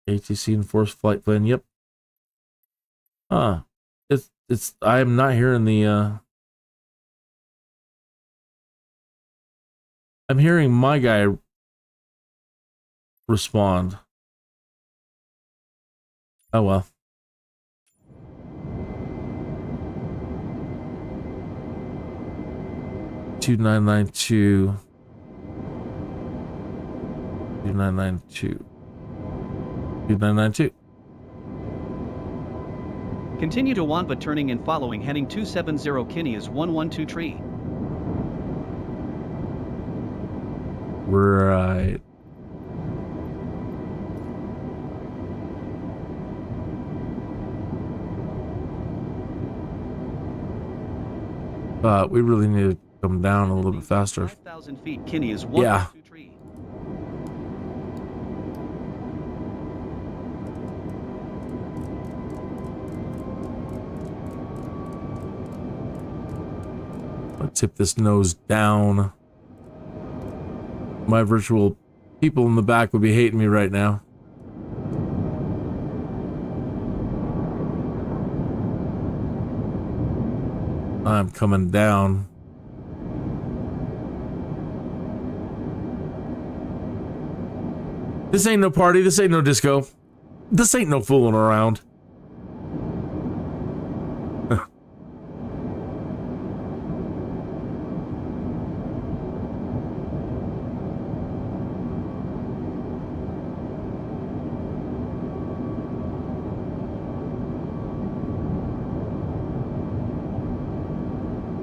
[SPEAKER 1] ATC enforced flight plan. Yep. Huh. It's I am not hearing the I'm hearing my guy respond. Oh well. Two 992. 2992. 2992.
[SPEAKER 2] Continue to want but turning and following heading 270. Kinney is 112 tree.
[SPEAKER 1] Right. But we really need to come down a little bit faster.
[SPEAKER 2] 5,000 feet. Kinney is 112 tree.
[SPEAKER 1] tip this nose down. My virtual people in the back would be hating me right now. I'm coming down. This ain't no party. This ain't no disco. This ain't no fooling around.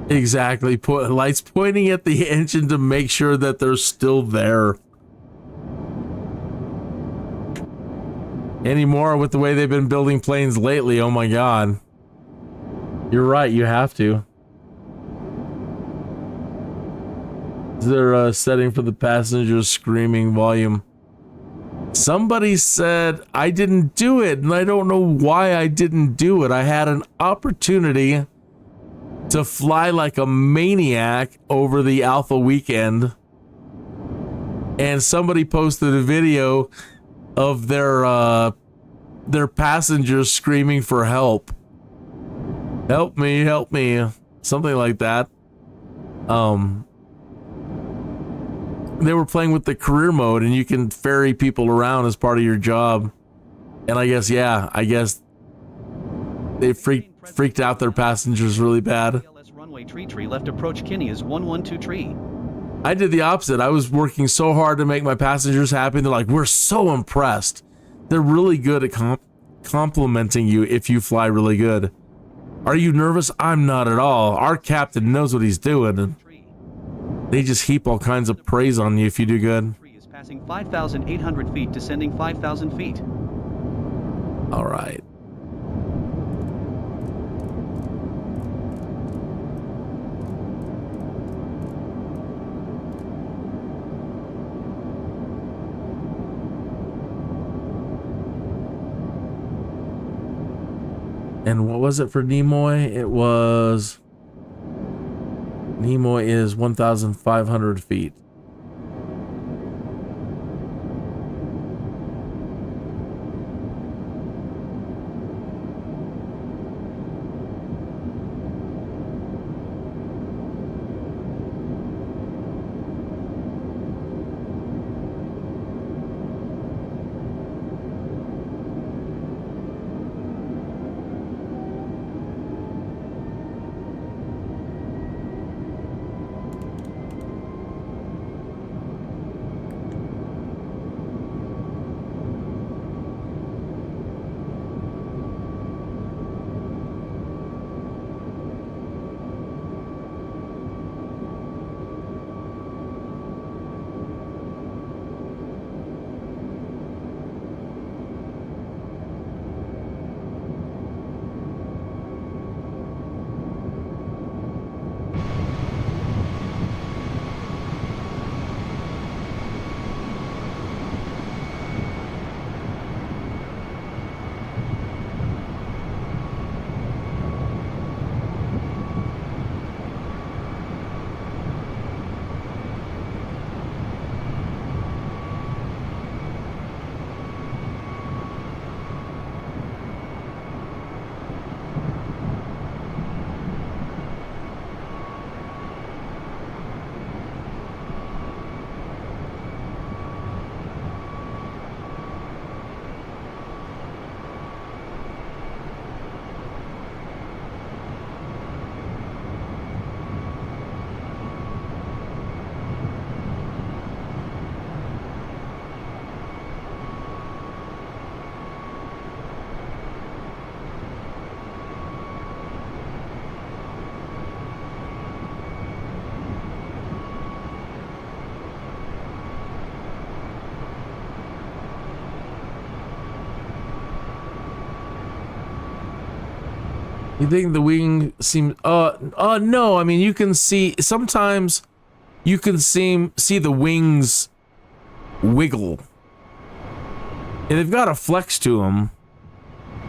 [SPEAKER 1] Exactly. Lights pointing at the engine to make sure that they're still there. Anymore with the way they've been building planes lately. Oh my God. You're right. You have to. Is there a setting for the passengers screaming volume? Somebody said I didn't do it, and I don't know why I didn't do it. I had an opportunity to fly like a maniac over the Alpha weekend, and somebody posted a video of their passengers screaming for help. Help me, something like that. They were playing with the career mode, and you can ferry people around as part of your job. And I guess they freaked out their passengers really bad.
[SPEAKER 2] ILS runway tree left approach Kinneas 112 tree.
[SPEAKER 1] I did the opposite. I was working so hard to make my passengers happy. They're like, we're so impressed. They're really good at complimenting you if you fly really good. Are you nervous? I'm not at all. Our captain knows what he's doing. And they just heap all kinds of praise on you if you do good.
[SPEAKER 2] Is passing 5,800 feet, descending 5,000 feet.
[SPEAKER 1] All right. And what was it for Nimoy? It was... Nimoy is 1,500 feet. You think the wing seems no, I mean you can see sometimes you can see the wings wiggle. And they've got a flex to them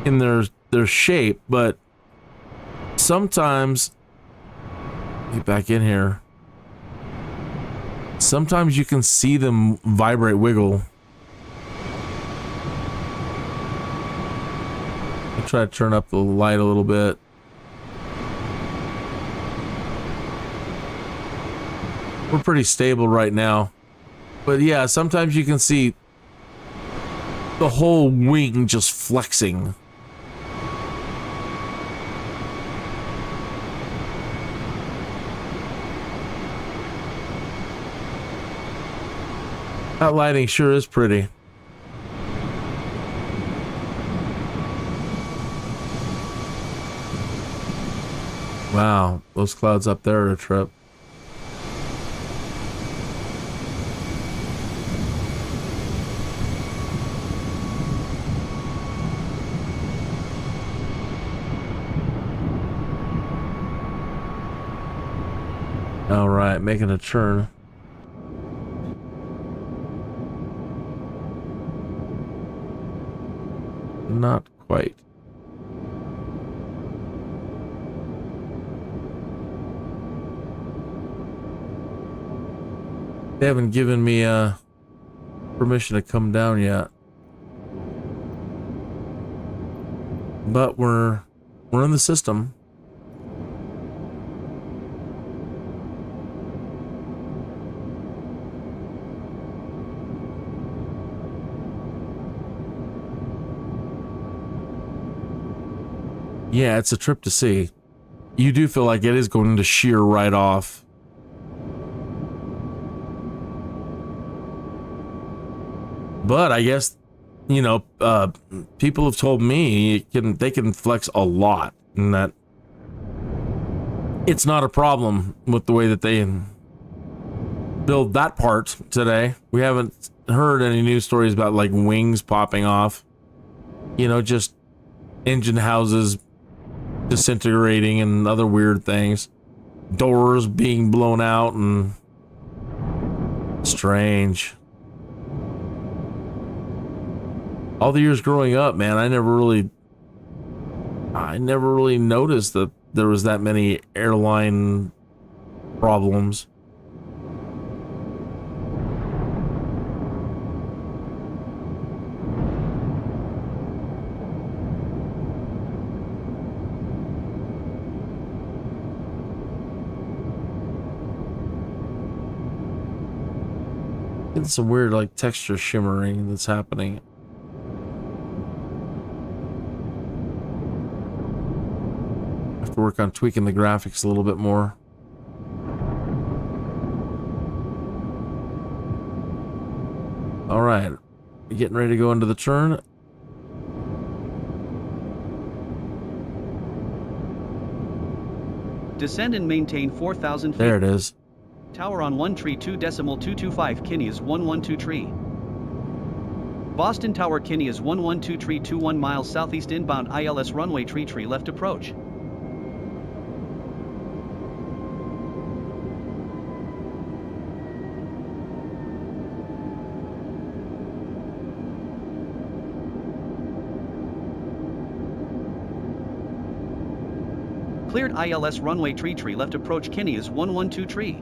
[SPEAKER 1] in their shape, but sometimes Get back in here. Sometimes you can see them vibrate, wiggle. I'll try to turn up the light a little bit. We're pretty stable right now. But yeah, sometimes you can see the whole wing just flexing. That lighting sure is pretty. Wow, those clouds up there are a trip. All right, making a turn. Not quite. They haven't given me permission to come down yet. But we're in the system. Yeah, it's a trip to see. You do feel like it is going to shear right off. But I guess, you know, people have told me they can flex a lot, and that it's not a problem with the way that they build that part today. We haven't heard any news stories about like wings popping off. You know, just engine houses disintegrating and other weird things, doors being blown out, and strange. All the years growing up, man, I never really noticed that there was that many airline problems. Getting some weird like texture shimmering that's happening. Have to work on tweaking the graphics a little bit more. All right, getting ready to go into the turn.
[SPEAKER 2] Descend and maintain 4,000 feet.
[SPEAKER 1] There it is.
[SPEAKER 2] Tower on 132.225 Kinney is 112 tree. Boston Tower Kinney is 112 tree 21 miles southeast inbound ILS runway tree left approach. Cleared ILS runway tree left approach Kinney is 112 tree.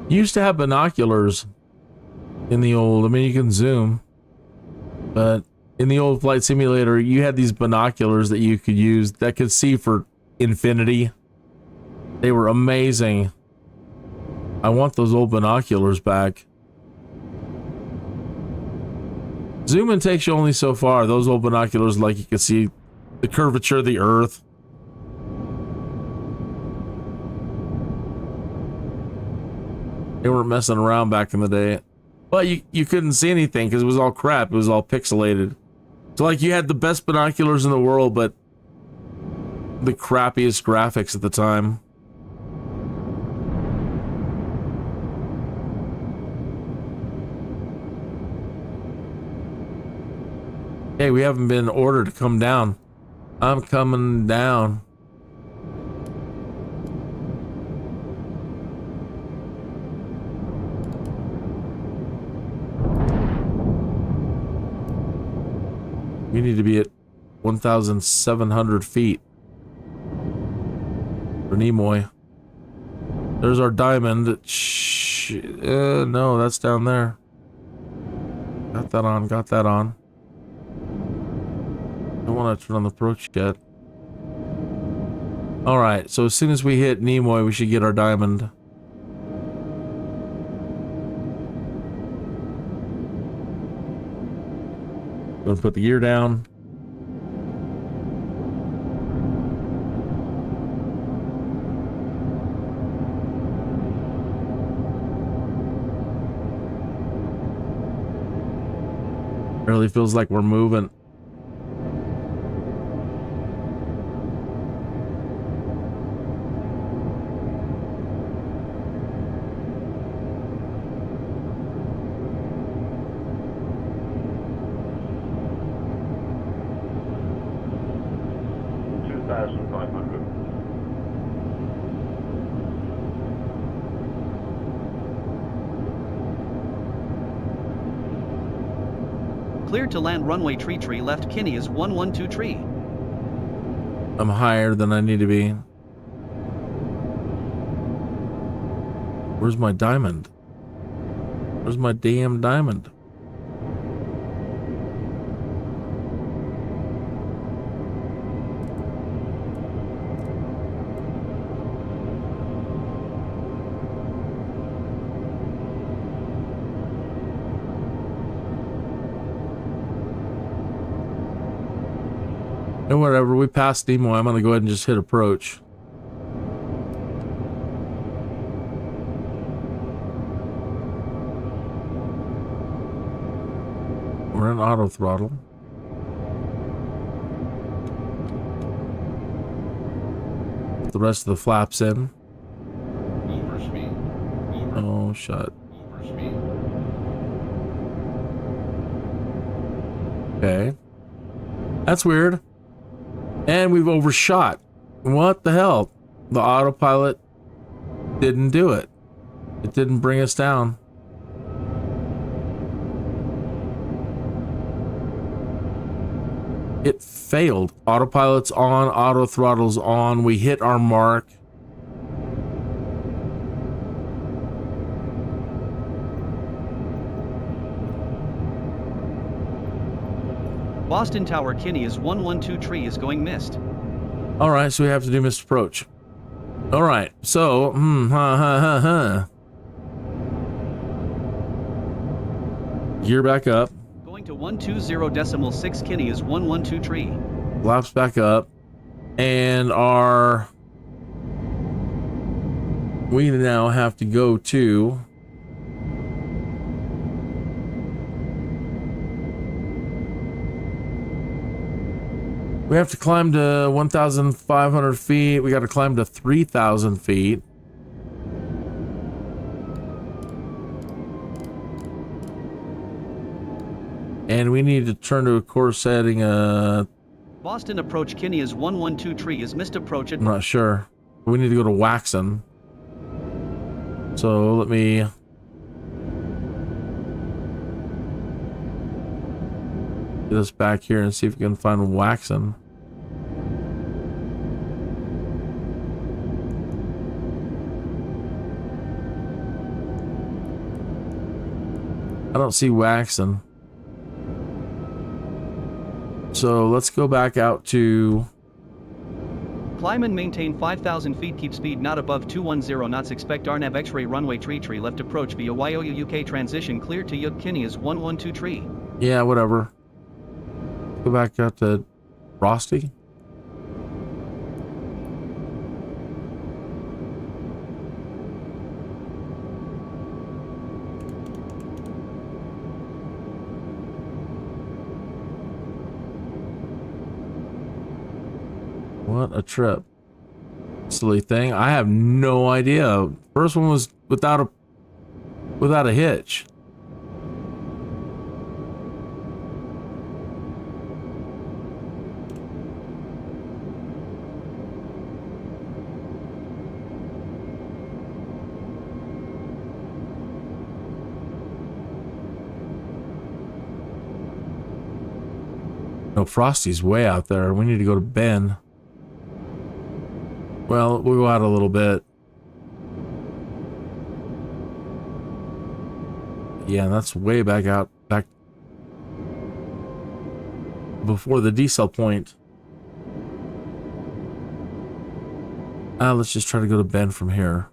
[SPEAKER 1] You used to have binoculars in the old, I mean, you can zoom, but in the old flight simulator, you had these binoculars that you could use that could see for infinity. They were amazing. I want those old binoculars back. Zooming takes you only so far. Those old binoculars, like, you could see the curvature of the Earth. They weren't messing around back in the day. But you couldn't see anything because it was all crap. It was all pixelated. So, like, you had the best binoculars in the world, but the crappiest graphics at the time. Hey, we haven't been ordered to come down. I'm coming down. We need to be at 1,700 feet for Nimoy. There's our diamond. No, that's down there. Got that on, got that on. Don't want to turn on the approach yet. Alright, so as soon as we hit Nimoy, we should get our diamond. Gonna put the gear down. Really feels like we're moving.
[SPEAKER 2] Cleared to land runway tree left Kinney is 112 tree.
[SPEAKER 1] I'm higher than I need to be. Where's my diamond? Where's my damn diamond? And whatever, we passed Nemo. I'm gonna go ahead and just hit approach. We're in auto throttle. Put the rest of the flaps in. Oh, shut. Okay. That's weird. And we've overshot. What the hell? The autopilot didn't do it. It didn't bring us down. It failed. Autopilot's on, auto throttle's on. We hit our mark.
[SPEAKER 2] Boston Tower Kinney is 112 tree is going missed.
[SPEAKER 1] All right, so we have to do missed approach. All right, so gear back up.
[SPEAKER 2] Going to 120.6 Kinney is 112 tree.
[SPEAKER 1] Flaps back up, and we now have to go to. We have to climb to 1,500 feet. We got to climb to 3,000 feet. And we need to turn to a course setting.
[SPEAKER 2] Boston approach Kinney is 112 tree is missed approach at.
[SPEAKER 1] I'm not sure. We need to go to Waxon. So let me. Get us back here and see if we can find Waxon. I don't see waxing. So let's go back out to...
[SPEAKER 2] Climb and maintain 5,000 feet. Keep speed not above 210 knots. Expect RNAV X-ray runway tree left approach via YOU UK transition clear to Yuk Kinney is 112 tree.
[SPEAKER 1] Yeah, whatever. Go back out to Frosty. What a trip. Silly thing. I have no idea. First one was without a hitch. No, Frosty's way out there. We need to go to Ben. Well, we'll go out a little bit. Yeah, that's way back out, back before the decel point. Let's just try to go to Ben from here.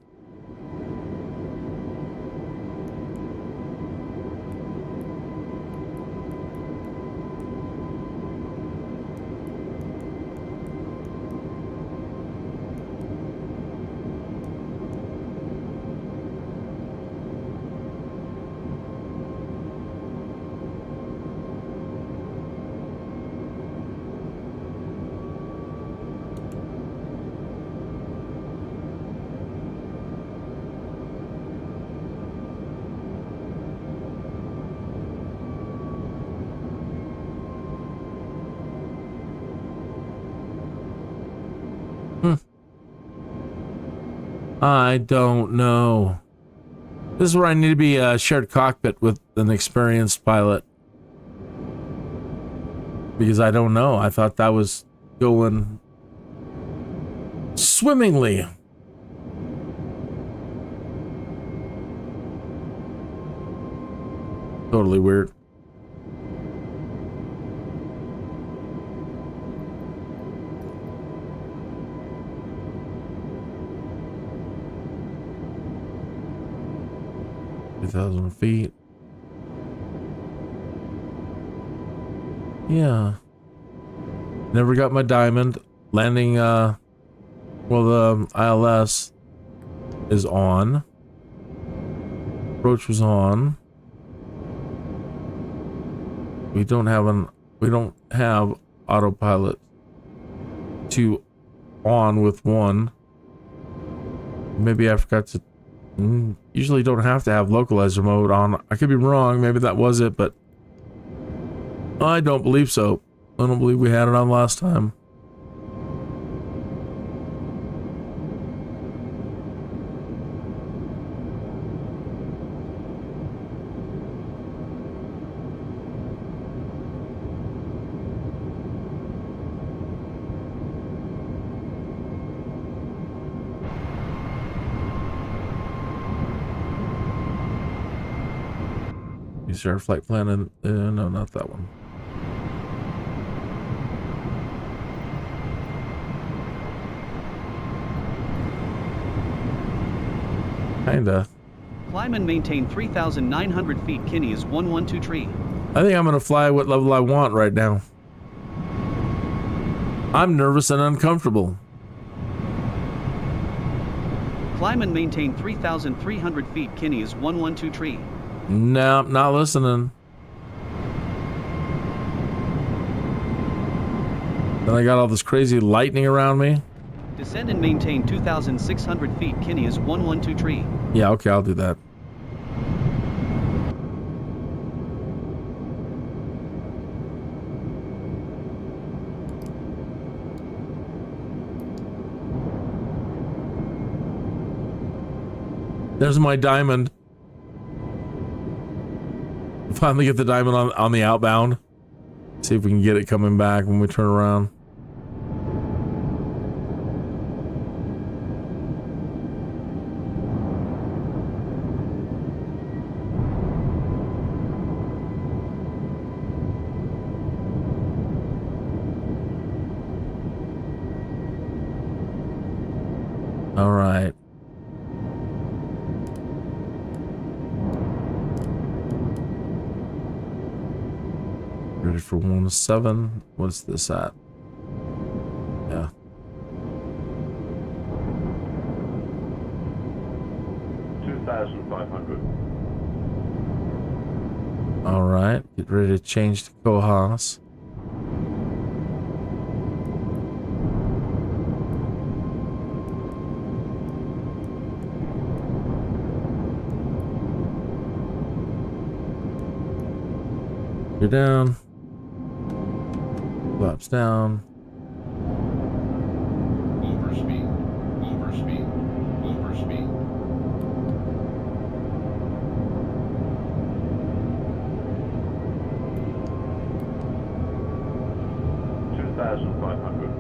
[SPEAKER 1] I don't know. This is where I need to be a shared cockpit with an experienced pilot. Because I don't know. I thought that was going swimmingly. Totally weird. Thousand feet. Yeah. Never got my diamond. Landing, well, the ILS is on. Approach was on. We don't have autopilot 2 on with 1. Maybe I forgot to. Usually don't have to have localizer mode on. I could be wrong. Maybe that was it, but I don't believe so. I don't believe we had it on last time. Is there a flight plan? No, not that one. Kinda.
[SPEAKER 2] Climb and maintain 3,900 feet. Kinney is 112 tree.
[SPEAKER 1] I think I'm gonna fly what level I want right now. I'm nervous and uncomfortable.
[SPEAKER 2] Climb and maintain 3,300 feet. Kinney is 112 tree.
[SPEAKER 1] No, not listening. Then I got all this crazy lightning around me.
[SPEAKER 2] Descend and maintain 2,600 feet. Kinney is 112 tree.
[SPEAKER 1] Yeah, okay, I'll do that. There's my diamond. Finally get the diamond on the outbound. See if we can get it coming back when we turn around. ready for 107. What's this at? Yeah. All right, get ready to change to Kohaas. You're down. Flaps down.
[SPEAKER 4] Overspeed. Overspeed. Overspeed. 2,500.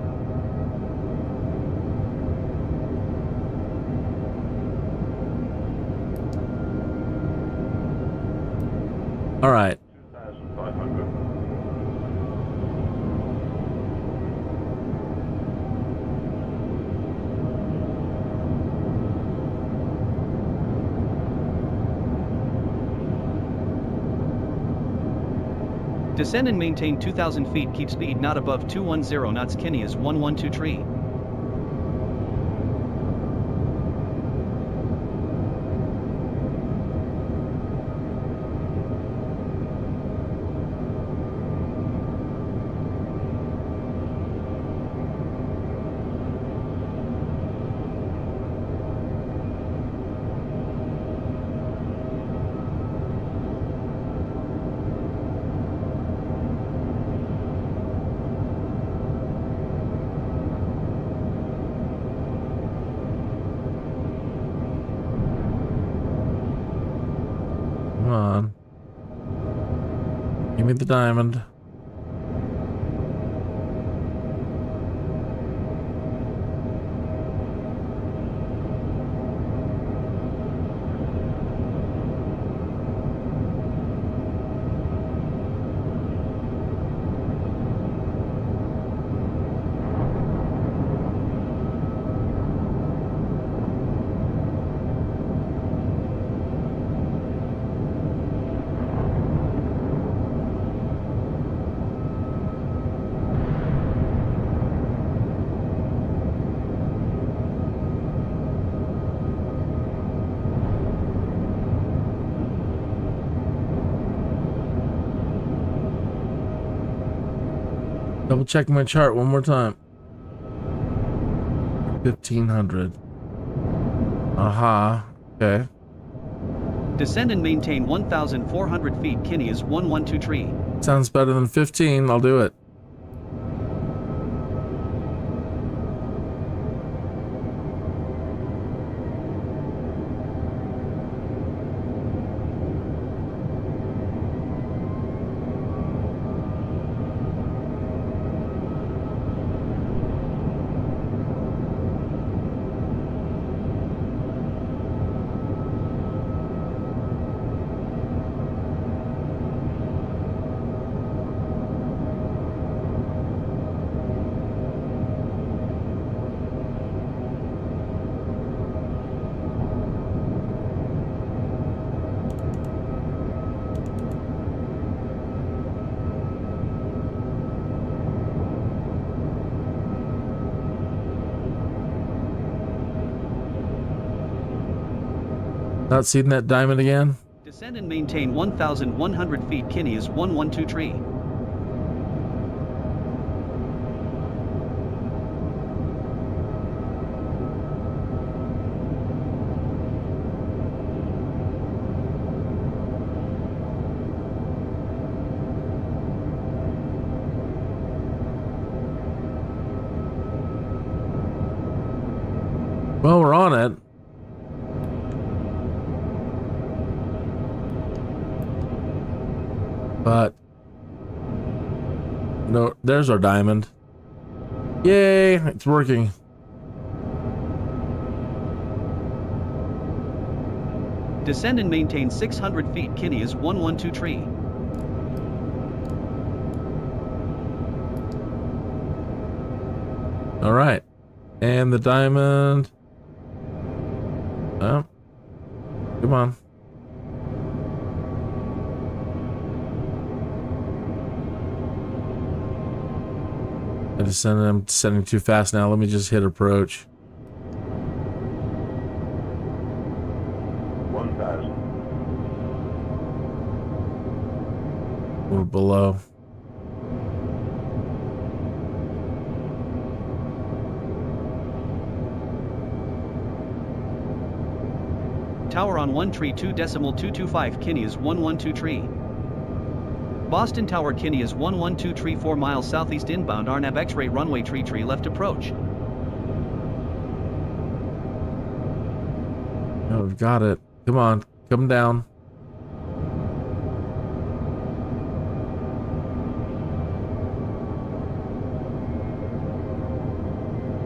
[SPEAKER 1] All right.
[SPEAKER 4] 2,500.
[SPEAKER 2] Descend and maintain 2,000 feet. Keep speed not above 210 knots. Kinney is 112 tree.
[SPEAKER 1] Come on. Give me the diamond. Double check my chart one more time. 1,500. Aha. Okay.
[SPEAKER 2] Descend and maintain 1,400 feet. Kinney is 112 tree.
[SPEAKER 1] Sounds better than 15. I'll do it. Not seeing that diamond again?
[SPEAKER 2] Descend and maintain 1,100 feet. Kinney is 112 tree.
[SPEAKER 1] Well, we're on it. But no, there's our diamond. Yay, it's working.
[SPEAKER 2] Descend and maintain 600 feet. Kinney is 112 tree.
[SPEAKER 1] All right. And the diamond. Oh, come on. I'm descending too fast now. Let me just hit approach.
[SPEAKER 4] 1,000.
[SPEAKER 1] We're below.
[SPEAKER 2] Tower on 132.225 Kinney is 112 tree. Boston Tower Kinney is 112 tree 4 miles southeast inbound RNAV X-ray runway tree left approach.
[SPEAKER 1] Oh, we've got it. Come on, come down.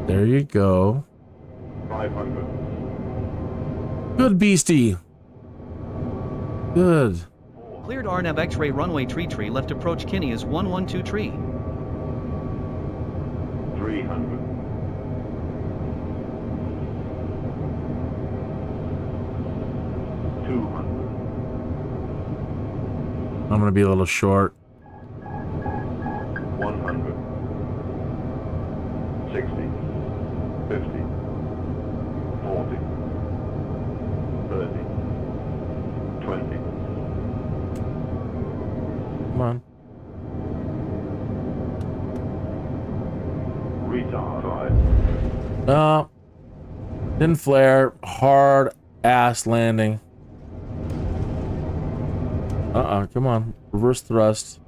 [SPEAKER 1] There you go.
[SPEAKER 4] 500.
[SPEAKER 1] Good beastie. Good.
[SPEAKER 2] Cleared RNAV X-ray runway tree left approach Kinney is 112 tree.
[SPEAKER 4] 300. 200.
[SPEAKER 1] I'm gonna be a little short.
[SPEAKER 4] 100. 60. 50. 40. 30. 20.
[SPEAKER 1] Come on.
[SPEAKER 4] Retard 5.
[SPEAKER 1] No. Didn't flare. Hard ass landing. Come on. Reverse thrust.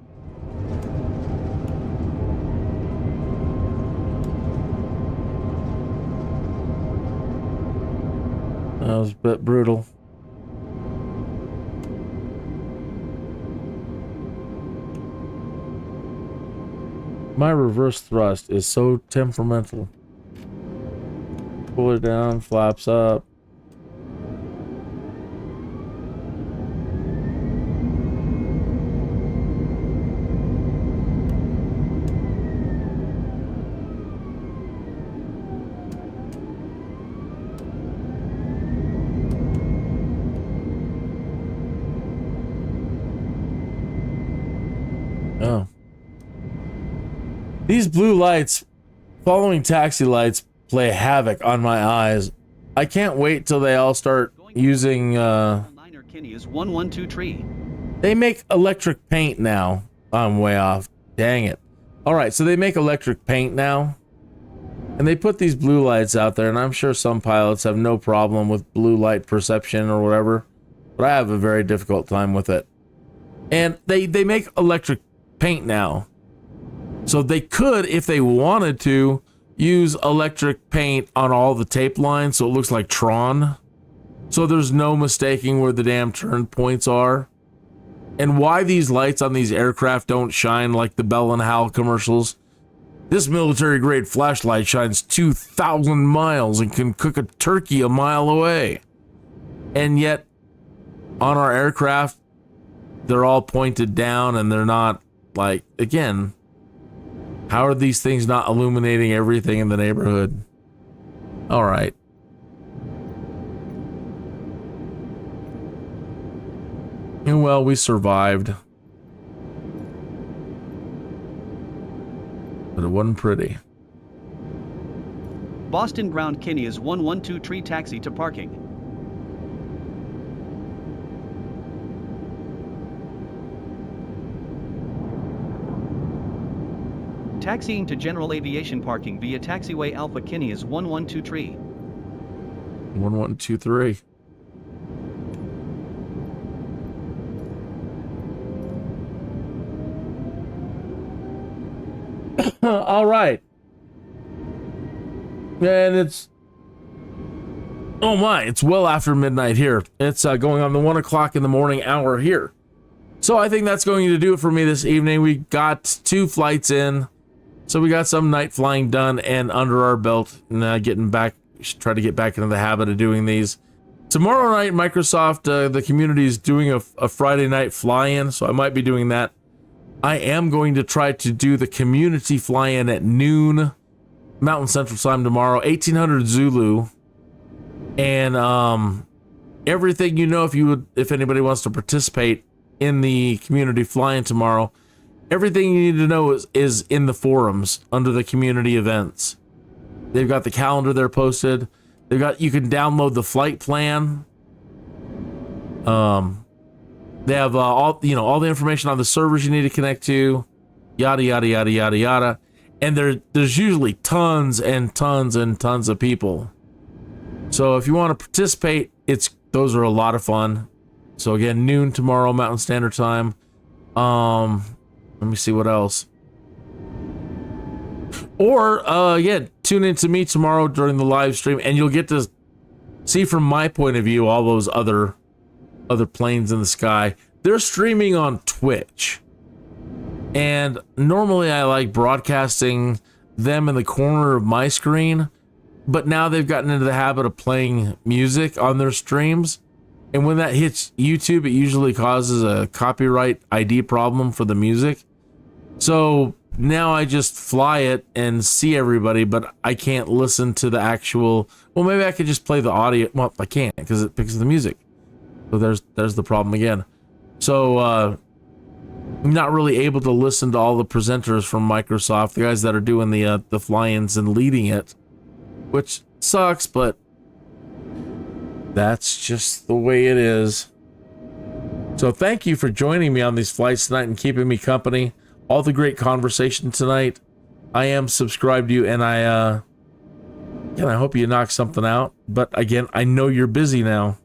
[SPEAKER 1] That was a bit brutal. My reverse thrust is so temperamental. Pull it down, flaps up. Oh. These blue lights, following taxi lights, play havoc on my eyes. I can't wait till they all start using,
[SPEAKER 2] Kinney is 112 tree.
[SPEAKER 1] They make electric paint now. I'm way off. Dang it. Alright, so they make electric paint now. And they put these blue lights out there, and I'm sure some pilots have no problem with blue light perception or whatever. But I have a very difficult time with it. And they make electric paint now. So they could, if they wanted to, use electric paint on all the tape lines so it looks like Tron. So there's no mistaking where the damn turn points are. And why these lights on these aircraft don't shine like the Bell and Howell commercials. This military-grade flashlight shines 2,000 miles and can cook a turkey a mile away. And yet, on our aircraft, they're all pointed down and they're not, like, again, how are these things not illuminating everything in the neighborhood? All right. And well, we survived. But it wasn't pretty.
[SPEAKER 2] Boston ground Kinney is 112 tree taxi to parking. Taxiing to general aviation parking via taxiway Alpha Kinney is 112 tree.
[SPEAKER 1] 1123. All right. And it's, oh my, it's well after midnight here. It's going on the 1 o'clock in the morning hour here. So I think that's going to do it for me this evening. We got 2 flights in. So we got some night flying done and under our belt, and getting back, try to get back into the habit of doing these. Tomorrow night, Microsoft, the community is doing a Friday night fly-in, so I might be doing that. I am going to try to do the community fly-in at noon Mountain Central Time tomorrow, 1800 Zulu. And everything, you know, if anybody wants to participate in the community fly-in tomorrow, everything you need to know is in the forums under the community events. They've got the calendar there posted. You can download the flight plan. They have all the information on the servers you need to connect to, yada yada yada yada yada. And there's usually tons and tons and tons of people. So if you want to participate, those are a lot of fun. So again, noon tomorrow Mountain Standard Time. Let me see what else. Or tune in to me tomorrow during the live stream, and you'll get to see from my point of view all those other planes in the sky. They're streaming on Twitch. And normally I like broadcasting them in the corner of my screen, but now they've gotten into the habit of playing music on their streams. And when that hits YouTube, it usually causes a copyright ID problem for the music. So now I just fly it and see everybody, but I can't listen to the actual. Well, maybe I could just play the audio. Well, I can't because it picks the music. So there's the problem again. So I'm not really able to listen to all the presenters from Microsoft, the guys that are doing the fly-ins and leading it, which sucks, but that's just the way it is. So thank you for joining me on these flights tonight and keeping me company. All the great conversation tonight. I am subscribed to you, and I hope you knock something out. But again, I know you're busy now.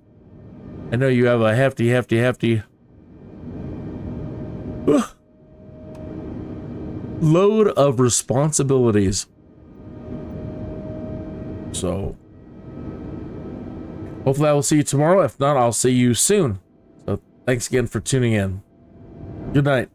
[SPEAKER 1] I know you have a hefty load of responsibilities. So hopefully I will see you tomorrow. If not, I'll see you soon. So thanks again for tuning in. Good night.